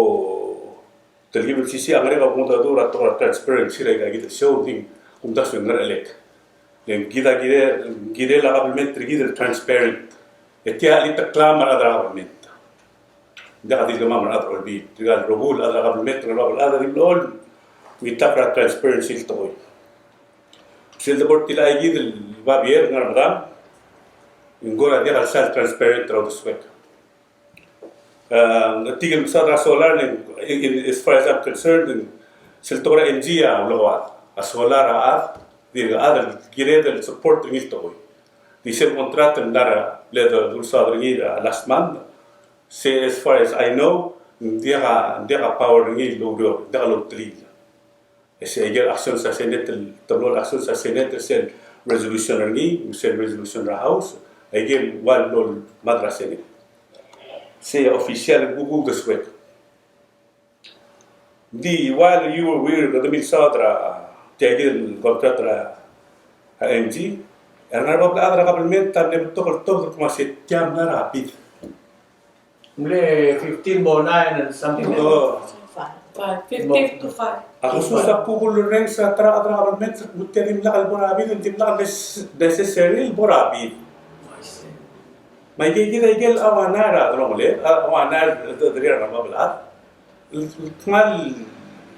tergibul sisi angre ka punta dura to transparency ra ka gita show ding kung das ngar elek. Yang gide la government tergidel transparent. Etia ita clamar adra government. Dah di gamam adra olbi. Tigal robul adra government robul adra di lord. Mita pra transparency to. Sil de bort tila gidel babier ngar madam. Ngora dia asal transparent throughout the sweat. Tigil sa solar as far as I'm concerned, siltora NGA loa a solar a diga ada gire del support ng ito. Di sel contrato nara ledo dulsa ringira last month. Say as far as I know, dia power ng lodo, dia lotri. Ese ayer action sa Senate, tablo action sa Senate sel resolution ng sel resolution ra house. Again, one lol madraseni. Say official Google the sweat. While you were weird, the Minnesota, Tegil, Contratra, MG, and I bought other government and never told to say, Jam na rapid. Muli 15 mo 9 and something. Oh, 50 to 5. ako sa Google rin sa government, mutilim na kalborabid, hindi na necessary borabid. May gigil awanar adromle awanar drir ramablat kmal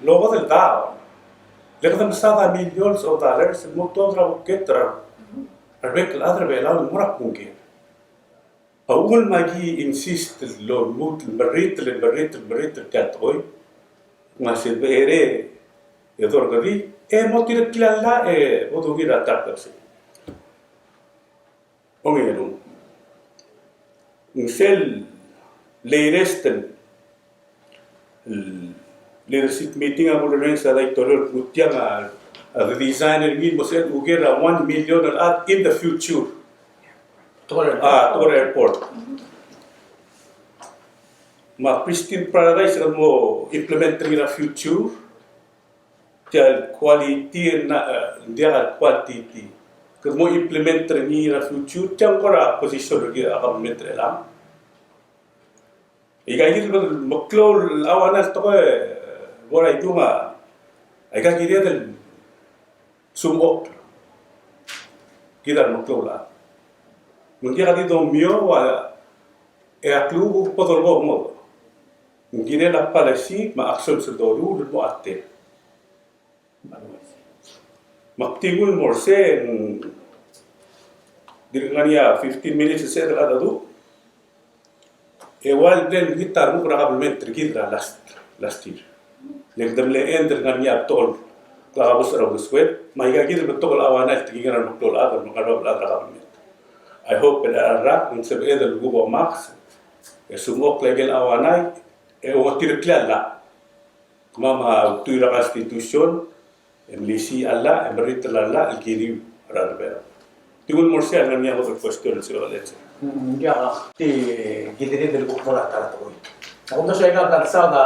logo del dao lekin sada millions of dollars mutodra ketra arbek adra bela murak mungkin awul magi insist lo mut berrit katoy masid bere yador gadi motir klalla bodugira takasi ongenu Michelle latest leadership meeting ang ulo sa directorial putya nga designer ni mo sel ugera 1 million in the future. Tor airport. Ma Pristine Paradise mo implement in the future. Tial quality na dia quantity. Kung mo implement ni na future, tiyang ko na posisyon rin ang government lang. Ikagil maklaw awanan to ko wala ito nga. Ikagil yan sumok. Kita maklaw lang. Mungkin kali dong mio wala aklu potolgo mo. Mungkin na policy ma-action sa dolu mo ate. Maktigul morse dirigania 15 minutes sa ada do ewal den gitar mo probablement trigidra last year legdamle ender ngania tol klabos ra buswet maigagid betol awana tigingan mo tol ada mo karab ada government I hope that ra ng sebe del gubo max sumok legel awana watir klala mama tuira constitution Emlisi Allah, emerit Allah, alkiri radbera. Tingul morse ang niya ko question sa ulit. Ya, ti gidire del bukmora tarato. Ako na siya ka sa da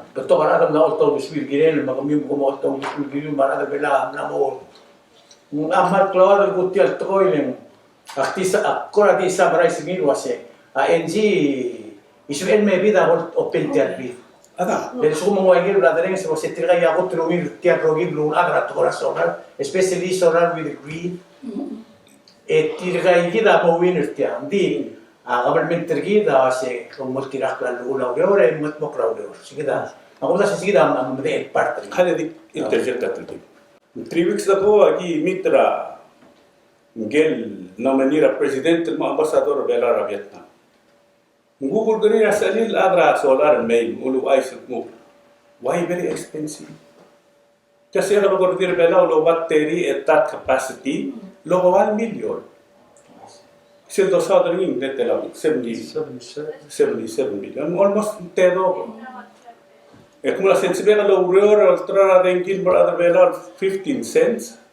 beto kan adam na auto bisbil gire magami mo auto bisbil gire marada bela na mo. Amar klawar del gutial toilen. Artista akora di sa baray sigil wase. NG isuel me vida open therapy. Ada. Pero sumo mo agir la deren se se tira ya otro wir teatro giblo agra tora sonar, especially sonar with green. Tira gida mo winner tia. Di government tergida se como tira la lula ora mot mo crowd. Sigida. Ako na sigida ang mga part. Kaya di interject atul. 3 weeks ago agi mitra ngel nominira president mo ambassador bela ra Vietnam. Google gani salil adra solar main ulu ay mo. Why very expensive? Kasi ang magordir bela lo battery at that capacity lo 1 million. Sil do sa ring netela 77 million almost tedo. Kung la sensible lo urior ultra rengin brother vela 15 cents.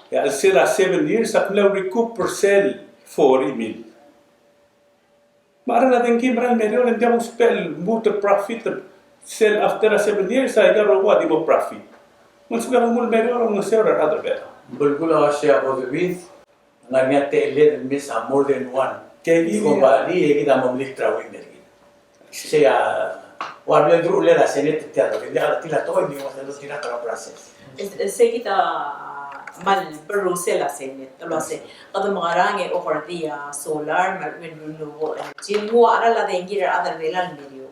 Ya sila 7 years ak la recoup per sell 4 mil. Mara la rengin bral medio and dia spell mut profit sell after 7 years I got what mo profit. Mas suka mul medio ang sera other vela. Bulgula siya ko with nganya tele miss more than one. Kaya Ko ba di kita mamlik trawing dari. Siya wala dulu le la senete tiada. Dia tila to ni mo sa tila tra process. Se kita mal berusel la senet lo se kada mangarange o cordia solar mal renewable energy mo ara la dengira other vela medio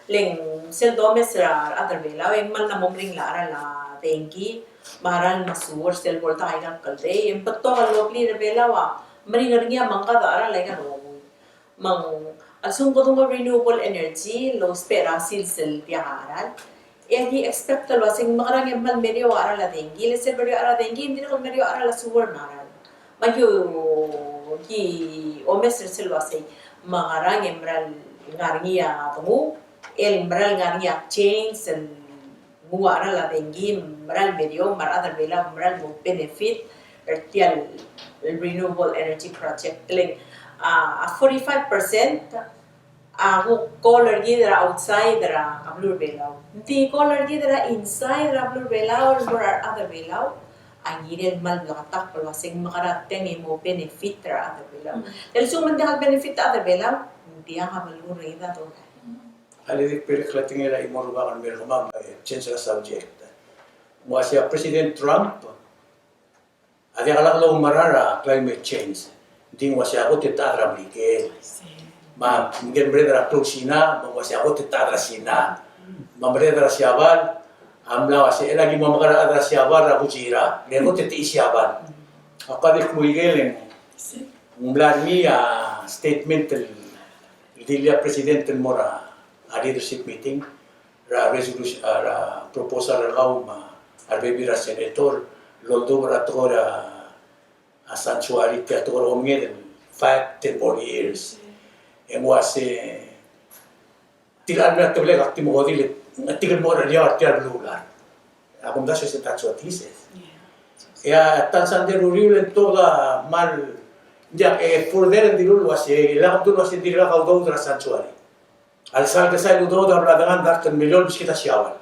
leng sel domesra other vela en mal na momring la ara la dengi maran masur sel volta aiga kalde en patto locally vela wa mari ngarngia mangka da ara la ga no mang asung ko renewable energy lo spera sel diaral Edi expect lo sing makarang yang mal medio ara la dengi le se medio ara dengi hindi ko medio ara la suwar maral magyo ki omes selwa say makarang yang maral ngarngia tumu el maral ngarngia change and mu ara la dengi maral medio mar other vela maral mo benefit ertial renewable energy project like 45% ako color gidra outside dra ablur belaw. Hindi color gidra inside dra ablur belaw or other belaw. Ang giren mal lakatak pero sing makarateng mo benefit dra other belaw. Dahil suman dahil benefit other belaw, hindi ang kamalur ida to. Halidik pero klating nila imorba kan mer kamam change la subject. Mo siya President Trump. Adi alak lo marara climate change. Hindi mo siya ko titara brike. Ma mungkin berada di Sina, menguasai aku tidak ada Sina. Memberada di Siaban, amla wasi lagi mau makan ada Siaban rabu jira. Dia aku tidak Siaban. Apa dia kuigeleng? Memlani statement dilia Presiden Mora a leadership meeting, resolution, proposal kaum arbebira senator, loldo beratora a sanctuary teator omngeden 5-10 more years. Yang wasi tidak ada terlebih aktif mengodil, tidak mau ada liar tiada lular. Aku mesti saya tahu what he says. Ya tansan deruri lentoga mal, ya further dirul wasi, lagu tu wasi dirla kau tahu terasa sanctuary. Al-sal kesai tahu dah belakangan dah termilion kita siawan.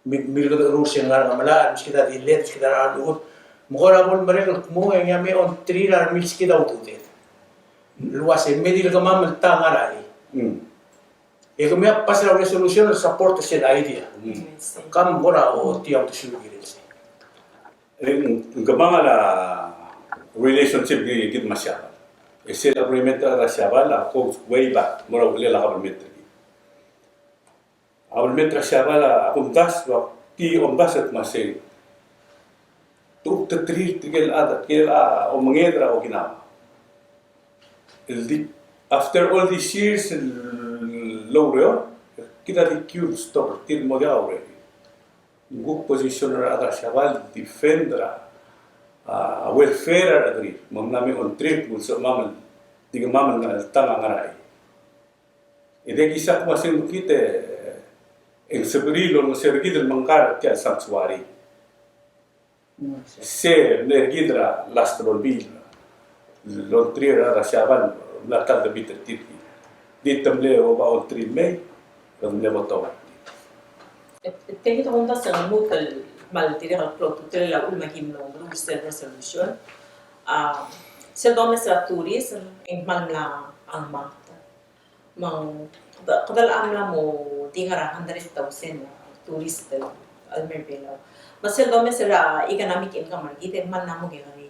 Milik Rusia ngar ngamala, kita dilet, kita ada mukora pun mereka mau yang kami on 3 dan milik kita utuh. Luas medir ka mamel tangarai. E come passa la risoluzione support se la idea. Kam bora o tiam to sulu girilse. Gamang la relationship gid masyaba. Ese la agreement la syaba la ko way back mora ule la agreement. Agreement la syaba la akuntas wa ti ombasat masay. Tu tetri tigel ada kel o mangedra o ginawa. After all these years, L'Oreal, kita di stop till model already. Good position ada shaval defendra, welfare adri, mamnami on trip mulso mamal, tiga mamal na tanga ngarai. Ide kisah masing kita, ang sebrilo ng sergidel mangkar kaya sanctuary. Se nergidra last rolbil. Lontrir ada Siaban belakang lebih tertib. Di temle oba ontri Mei, temle botol. Tengi to honda sa mutal mal tiri al pro tutel la ulma himno rules the resolution. Se dome sa turis en malmla ang mata. Mang kadal amla mo tingara 100,000 tourist almerbela. Masel dome sa economic income market man namo gani.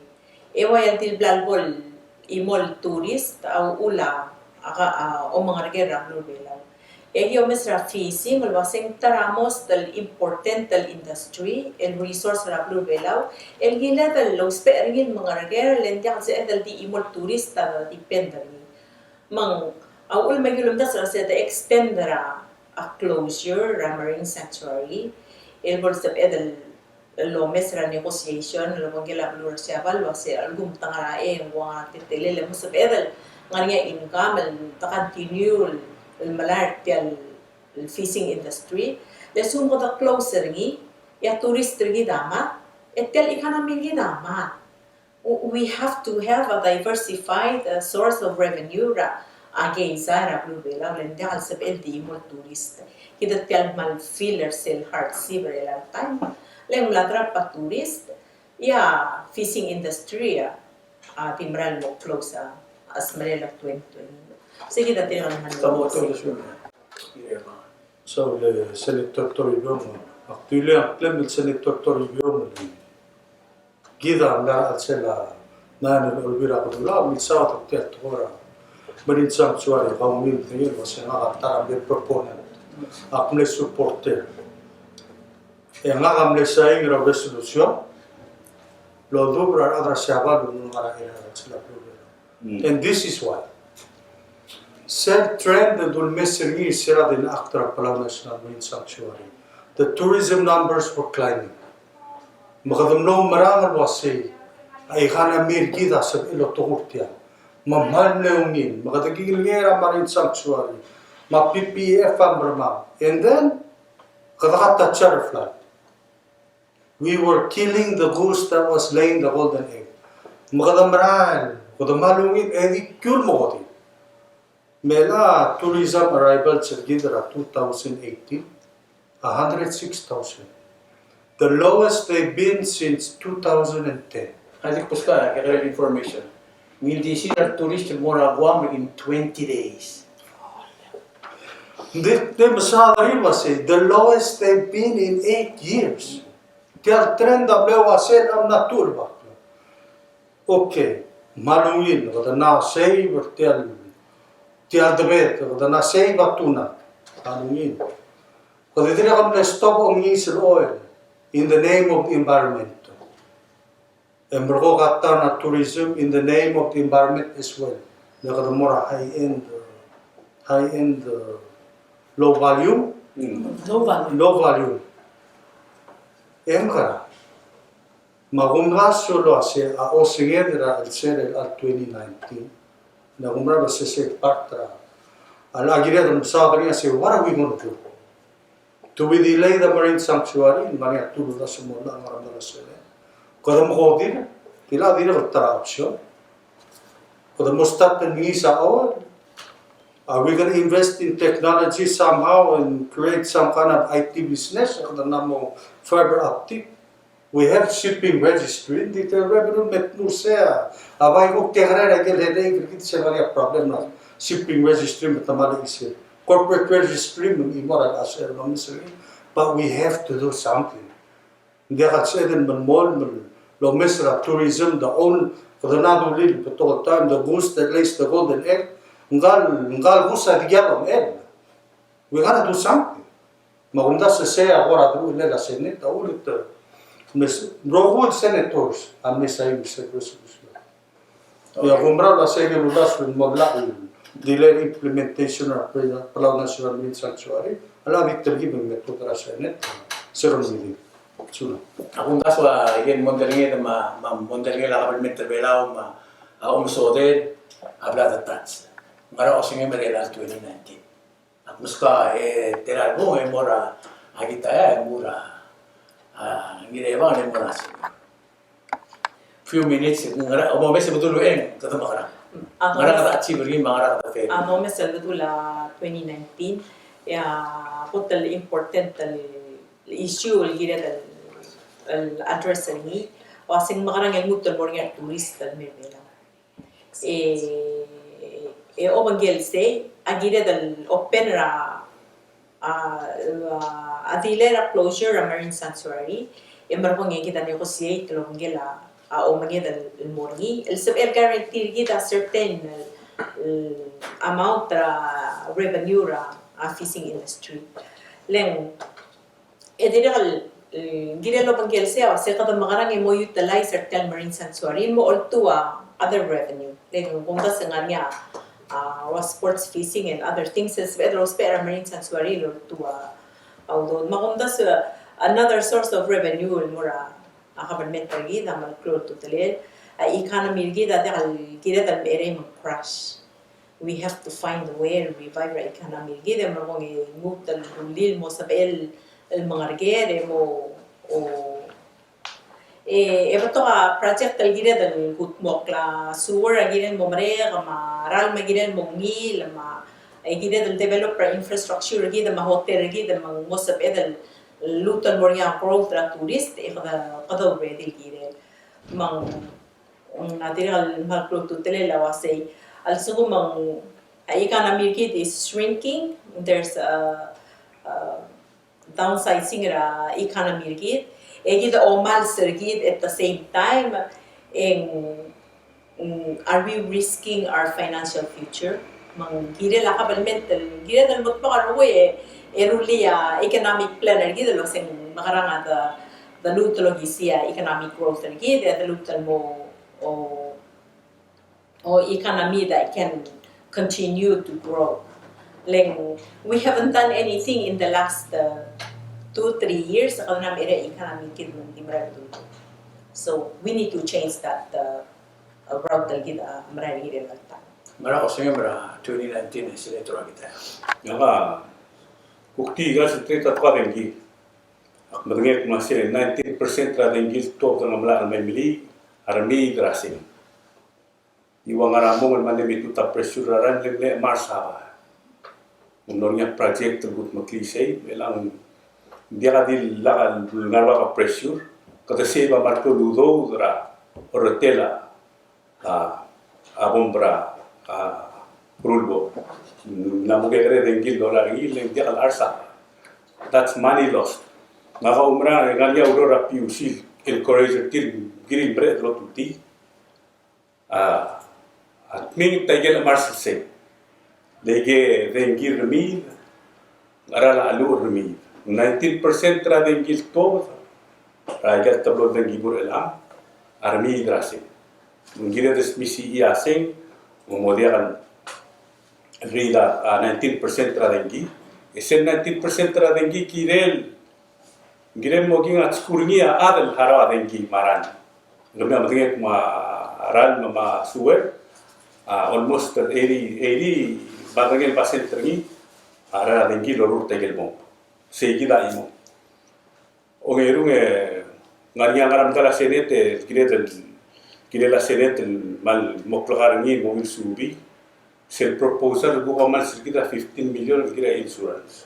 Ewa yan til blalbol imol tourist au ula o mga regera lubela. Egi o mesra fishing o wasing taramos del important del industry el resource ra lubela el gila del los pergil mga regera lendia sa del di imol turista depende ni. Mang au ul magilum das ra sa the extendera a closure ra marine sanctuary el bol sa edel lo mesra negotiation lo mongela blur siabal lo se algum tangarae wa titele le musab edel ngania income el continue el malar tial fishing industry le sum ko da closer gi ya tourist gi dama etel economy gi dama we have to have a diversified source of revenue ra age izara blue bela le ndal sab el di mo tourist kida tel mal filler sel heart silver el time le mladra pa tourist ya fishing industry timral mo close asmarela 2020 sige da tira man Estamos todos juntos. So le senator Toribio, actually clem el senator Toribio gida la alsela nana olbira kodula mi sa ta tora marin sanctuary gaumil tingil wasena ta be proponent akle supporter e ngam le sai ngra resolution lo dobra adra shabab ngara ila alsela and this is why trend dul mesri sira din aktra Palau National Marine Sanctuary. The tourism numbers were climbing. Makadam no marangal wasi ay kana mirgi da sab ilo tokurtia. Mammal leungin makadagil ngera Marine Sanctuary. Ma PPF amrama. And then kadakata charfly. We were killing the goose that was laying the golden egg. Makadam maral kadam malungin edi kyul mogoti. Mela tourism arrivals at Gidra 2018, 106,000. The lowest they've been since 2010. Adik puska, kaya information. Will this year tourist more Guam in 20 days? The Masada was the lowest they've been in 8 years. Tel trend of Lewasel am naturba. Okay, Malungin, what now say, or tell. Tiadbet, the Nasei Batuna, Anuin. Because they didn't stop on diesel oil in the name of the environment. And Mergogatan tourism in the name of the environment as well. They got more high-end, low value. Low value. Emkara. Magumras solo hace a Osingedra al ser al 2019. Na umra ba se patra ala gira dum sabri say what are we going to do we delay the marine sanctuary in mania tu da sumola ngara da sele kodam hodin tila dira uttara option kodam start the nisa or are we going to invest in technology somehow and create some kind of IT business or the namo fiber optic. We have shipping registry. The revenue met Musea. Abay ko kaya agad heday kirkit siya mga problem na shipping registry met tamali isir. Corporate registry ng immoral asir ng misri. But we have to do something. Hindi ka siya din man lo misra tourism the own for the nadulil but all time the goose that lays the golden egg. Ngal goose at gyapon egg. We gotta do something. Magunda sa siya agora do ilela senate ulit. Rowood senators ang mesay sa resolution. Kaya kumra la sa iyo lulas ng maglaki delay implementation of Palau National Marine Sanctuary. Ala Victor Gibing meto para Senate. Sero meeting. Sula. Akong kaswa, igen mondalingi na mondalingi la kabal meterbelaw umsoded habla de tats. Mara osingi merela 2019. Muska teral mo mora agita mura gireba ni mora. Few minutes ngara o mo mese betul kata makara. Ngara kata achieve rin makara kata fair. Ano mese betul 2019 ya hotel important issue gira al address ni wasing makarang yung mutul mo nga tourist me bela. O bangel say agira dal open ra adilera closure a marine sanctuary emerhong yang kita negotiate lo bangela o mageda el morgi el sub el guarantee kita certain amount revenue ra a fishing industry leng ediral gira lo bangel say o se kada magarang mo utilize certain marine sanctuary mo oltua other revenue leng kung da senganya sports fishing and other things as well as marine sanctuary or to although makundas another source of revenue mura government gi da mal close to the economy gi da gira da mere crash we have to find a way to revive our economy. Gide mo kung i-move dal lulil mo sa el mga regere mo o eba to ka project dal gide dal gutmok la sewer gide mo mare ma ral ma gide mo ngil ma gide dal developer infrastructure gide ma hotel gide ma mo sa dal lutan mo nga growth ra tourist kada ready gide mang natira magpro tutele la wasay also mang economy kit is shrinking. There's a downsizing ra economy kit. Egid omal sergid at the same time. Are we risking our financial future? Mang gire la kabalmental gire dal magpakaro erulia economic plan gide lo sing makaranga the lutologisia economic growth gide the lutal mo or economy that can continue to grow. Like, we haven't done anything in the last 2-3 years. So we need to change that route. Mara ko sa mara 2019 sila ito kita. Nga, kuktiga sa trita kwa dengi. Ak madengek masih 19% ra dengi to ng amla may mili arami drasing. Iwang aramong man demi tuta pressure ran le marsaba. Unornya project terbut maklisay melang dia di la ngarwa pressure kata seba marto ludo dra ortela abombra rulbo namugere dengil dollar il dia arsa. That's money lost. Ngaka umra ngalia aurora piusil encourage til green bread lo tuti. At ming taigel marsase lege dengil remi arala alu remi 19% tra dengil to ragal tablo dengil bur elam armi drase ngire des misi iaseng modiagan rida 19% tra dengil esen 19% tra dengil kirel ngire moging at skurnia adal harawa dengil maran ngame amdenge ma aral ma suwer almost 80 barangel pasen tergi ara dengil lorur tegel mo seguida imo ongerung ngaria ngaram kala senete kire la senete mal moklar ni mobil subi sel proposal go mal seguida 15 million kira insurance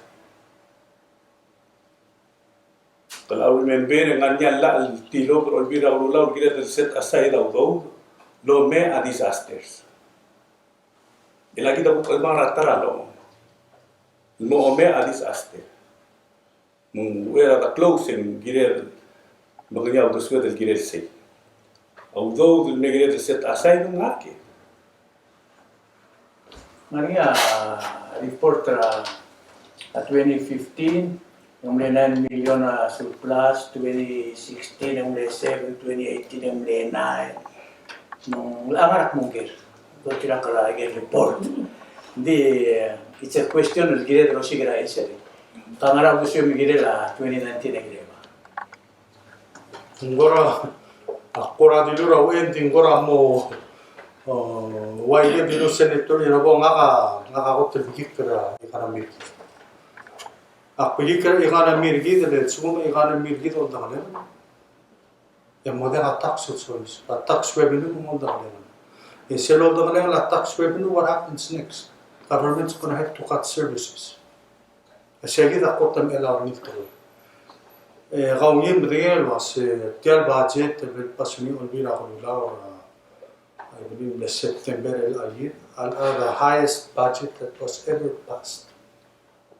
kalau member nganya la tilo olbira ulula kira set aside do lo me a disasters. Ila kita bukan maratara lo, mo ome a disaster. Era da closing girer, maganya udah sudah del girer sei. Although the girer set aside ng ake. Maria report at 2015 yung 9 million surplus, 2016 yung 7, 2018 yung 9. Nung langarak mungkir. Don't tira kala again report. It's a question of gire no sigira iseri. Tangara gusto yung gire la 2019 na gire ba. Ngora akora dilura ending ngora mo waide dilo senator ina bo ngaka ko tibikira economic. Akpikira economic gide sumo economic gide odale. Ya modern tax source, tax revenue mo odale. Instead of the tax revenue, what happens next? Government's going to have to cut services. Sige da kotam elaw nito. Gawin real was tial budget with pasuni olbira ko I believe in September the highest budget that was ever passed.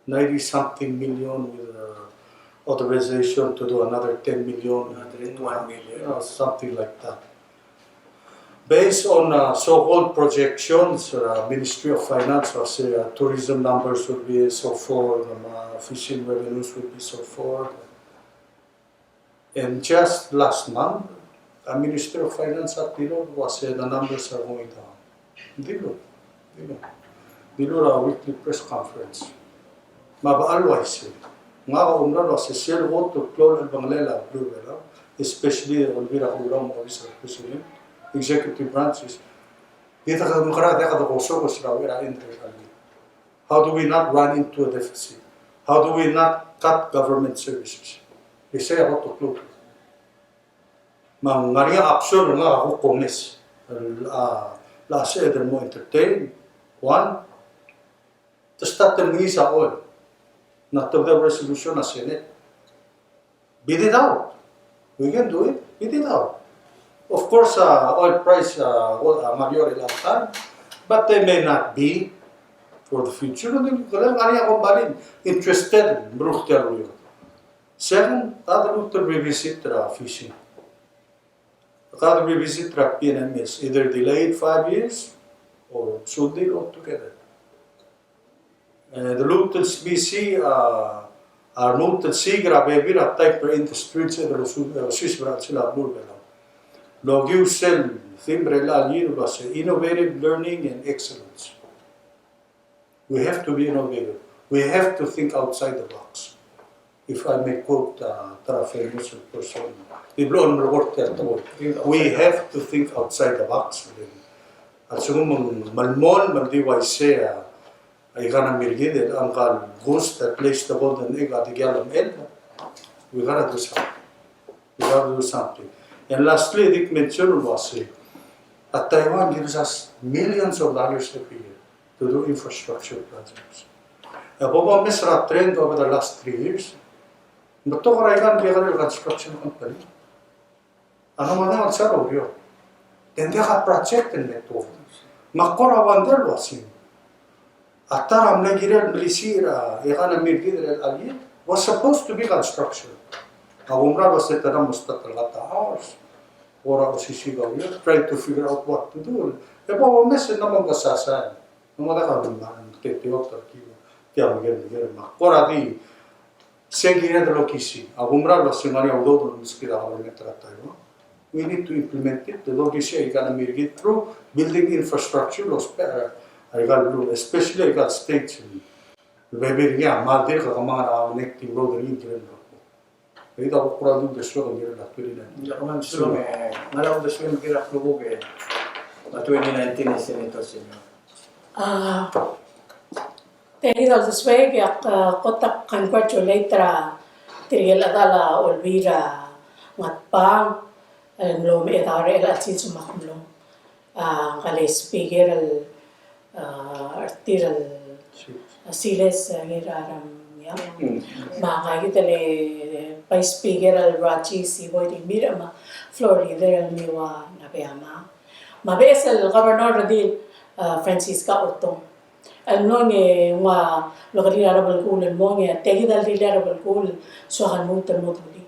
90-something million with authorization to do another 10 million, 101 million, something like that. Based on so-called projections, Ministry of Finance was tourism numbers would be so forth, fishing revenues would be so forth. And just last month, the Ministry of Finance at Dilo was the numbers are going down. Dilo a weekly press conference. Mabaalwais. Nga umralo sa share vote to clone ang Banglela, especially Olvira Ulam, Officer President. Executive branches, Kita ka mukara deka da koso ko sila wera interest algi. How do we not run into a deficit? How do we not cut government services? Isa ako tuklo. Mang ngaria option nga ako kongnes. Last year mo entertain. One, to start the sa oil. Not to the resolution na Senate. Beat it out. We can do it. Beat it out. Of course, oil price major lang time, but they may not be for the future. Kaya akong balin, interested, brutal yun. Second, kada to revisit fishing. Kada revisit PNMS, either delayed 5 years or should they altogether. The local BC are noted sigra baby at type in the streets of the Swiss sila bulbela. Logiu sel thimbrela was innovative learning and excellence. We have to be innovative. We have to think outside the box. If I may quote a famous person, we have to think outside the box. At sumong malmon maldiway siya ay kanang mirgid ang kal goose that placed the golden egg at the galum end. We gotta do something. We gotta do something. And lastly, Dick mentioned was that Taiwan gives us millions of dollars every year to do infrastructure projects. Bobo misra trend over the last 3 years. But to karaikan dia kan construction company. Ano man ang saro yo. Then dia ka project in neto. Makora wander wasin. Ataram na giral milisira, ikana mirgid al was supposed to be construction. Agumra was set na mustatalata hours. Ora usisigaw yun, trying to figure out what to do. E po, message naman kasasan. Namada ka naman, tetiok, tarkibo. Kaya magiging makora di. Seguire de lo que sí. Agumra was simani audo do skila hawen tratayo. We need to implement it. The lo que sí, I can mirgid through building infrastructure, especially I got states. Weber niya, maldir ka mga connecting road rin kiran. Ito ako kurado desyo kung gira nakpili na. Hindi ako man gusto ngalaw desyo yung kira klubog na 2019 na senator sinyo. Tehidal desweg yak kotak congratulate tirigel adala Olvira matpang lom etare el atsin sumakulong kale speaker artiral siles ngiraram ya mga kitale pa speaker al rachi si boy di mira ma floor leader al miwa nabiyama mabes al governor radil Francisca Otto al nonge wa lokali arabal kul al monge tegi dal dil arabal kul so han mutar motuli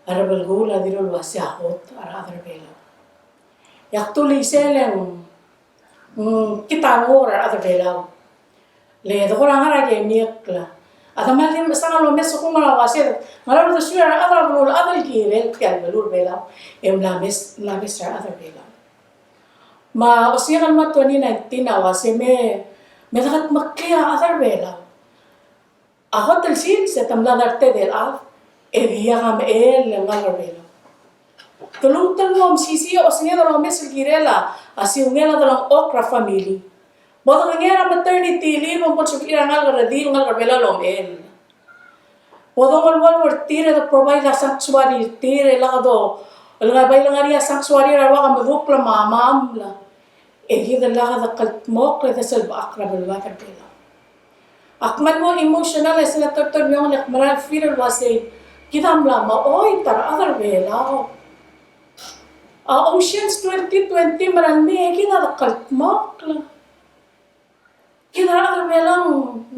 arabal kul adirol wasiahot ara adar bela yaktuli seleng kita ngor adar bela le dokora ngara ge miekla ada malin sangal lo meso kumala waset ngala do suya adar bol adal girel kyal belur bela emla mes la mesra adar bela ma osiyan mat 2019 awase me dagat makya adar bela ahot el sin se tamla darte del af e dia gam el ngal bela tulung talom sisi osiyan lo mes girela asi ungela dalang okra family bodo ngera maternity leave mo sa irangal radil ngal bela lom el bodo wal tire the provide a sanctuary tire lado la bailangaria sanctuary rawa ka madukla mamamla ehida laga da kaltmok da sel akrab alwatar bela akmal mo emotional sila tortor yung maral feel wase kidam la ma oy tar other bela Oceans 2020 maral me kida da kaltmok la kida other bela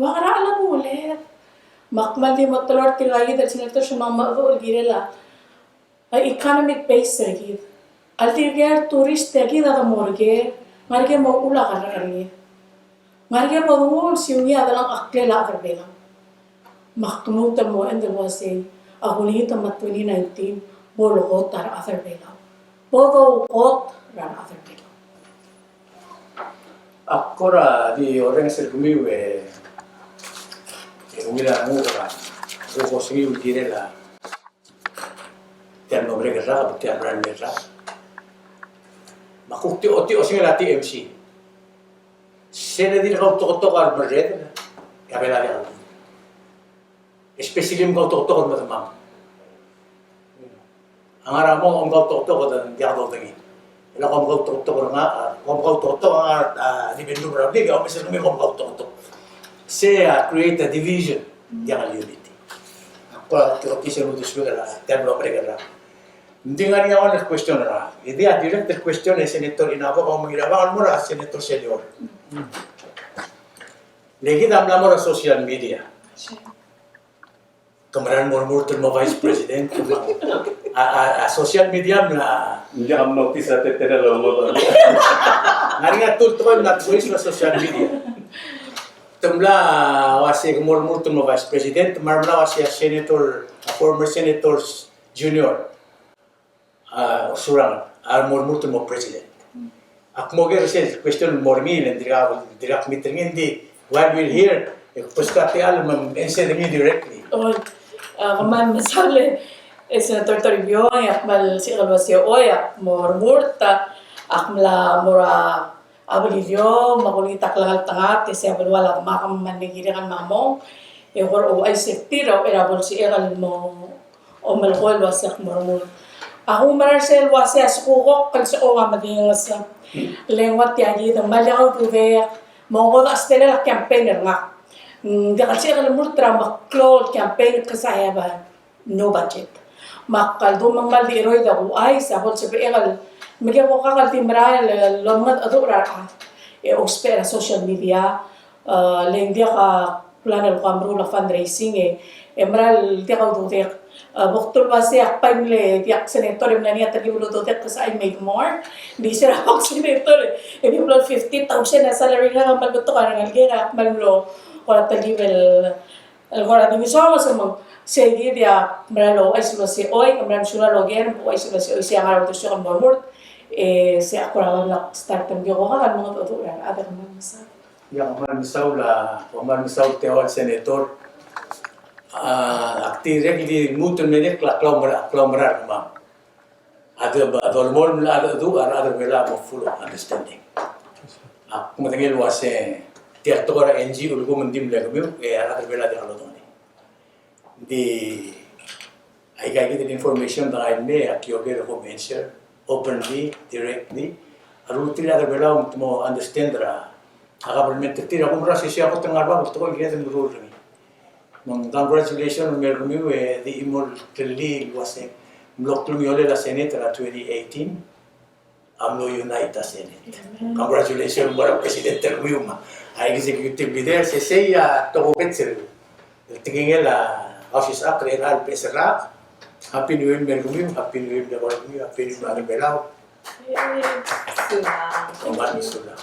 wakara alam ulit makmal di matolor tilagi da sinator sumama do girela ay economic base sagid altirger tourist tagi da morgue marge mo ula kararani marge mo dungol siunya dalang aklela karbela makmuta mo and the wase ahulita mat 2019 bolo hotar atherbela bodo hot ran atherbela Akora di orang sergumiwe umila ngura ko sigi girela tiang nombre kerja tiang brand kerja makukti oti osinga lati MC Sena din kautok-tok al berjed. Kabela dia. Especially mo kautok-tok mo tamam. Ang ara mo ang kautok-tok dan dia do tangi. Ila ko kautok-tok nga, ko kautok-tok nga di bindu brabi, ko mesel mo kautok-tok. Say create a division, dia unity. Ako ko kisah mo discutir la, termo pregara. Hindi nga niya ako question na. Hindi direct question ay Senator Inaba kung magirabakan mo na Senator Senior. Lagi damla mo na social media. Kamaran mo mo Vice President. Social media na Hindi ang notice at tetelalo mo. ngari nga tultukan na tuwis na social media. Tumla wasi kumur mo Vice President, marmla wasi Senator, former Senators Junior. Surang murmur mo president. Ak mo ger sel question mormin and direct meeting hindi while we're here puskati al mam answer me directly. Kaman misale Senator Toribio akmal si Kalwasyo oya murmurta akmla mura abililyo makulita klagal tangat kasi abalwala makam manigirikan mamong or o ay safety raw erabol si eral mo o malkol wasak murmur. Ako Marcel wasi asukok kan sa owa maging sa lengwat yagi ng malaw tuve mongol astela la campaigner nga kasi kan multra maklo campaign kasaya ba no budget makaldo mang maldi roy da ay sabot sa begal magyan ko kakal timral lomad adura e ospera social media lengdia ka planel kamro la fundraising emral dia ka tuve Buktul basi akpan le tiak senator yung naniya tagi ulo dotet kasi I make more. Di siya ako senator. If you blow 50,000 na salary na kamal ko to ka ng algera akman lo wala tagi well wala tagi sa mga sige dia maralo ay sila si oy kamran sila lo gen po ay sila si oy siya ngaraw to siya kan mormort siya ako lang start ng ko kan mga tuturan ada kan masa. Yang man misaw tewal senator directly mutul medek la klaumra ma ada dolmol la ada du ada bela mo full of understanding aku matangil wase tiar to ra NG ulgo mandim le kami ada bela de halo toni di ai ga get information da ai me akio ge ko mention openly directly aru tira ada bela mo understand ra aga permente tira ko ra siya ko tangarba to ko ge de muro ri congratulations, Mergumi, the immortality was a Mloklumiole la Senate la 2018. Amlo Unite the Senate. Congratulations, para President Termiuma. Ay executive leader, se seya toko petser. Tingin la Office Act, Real Pesera. Happy New Year, Mergumi. Happy New Year, Happy New Year, Happy New Year, Belao. Sula. Omani Sula.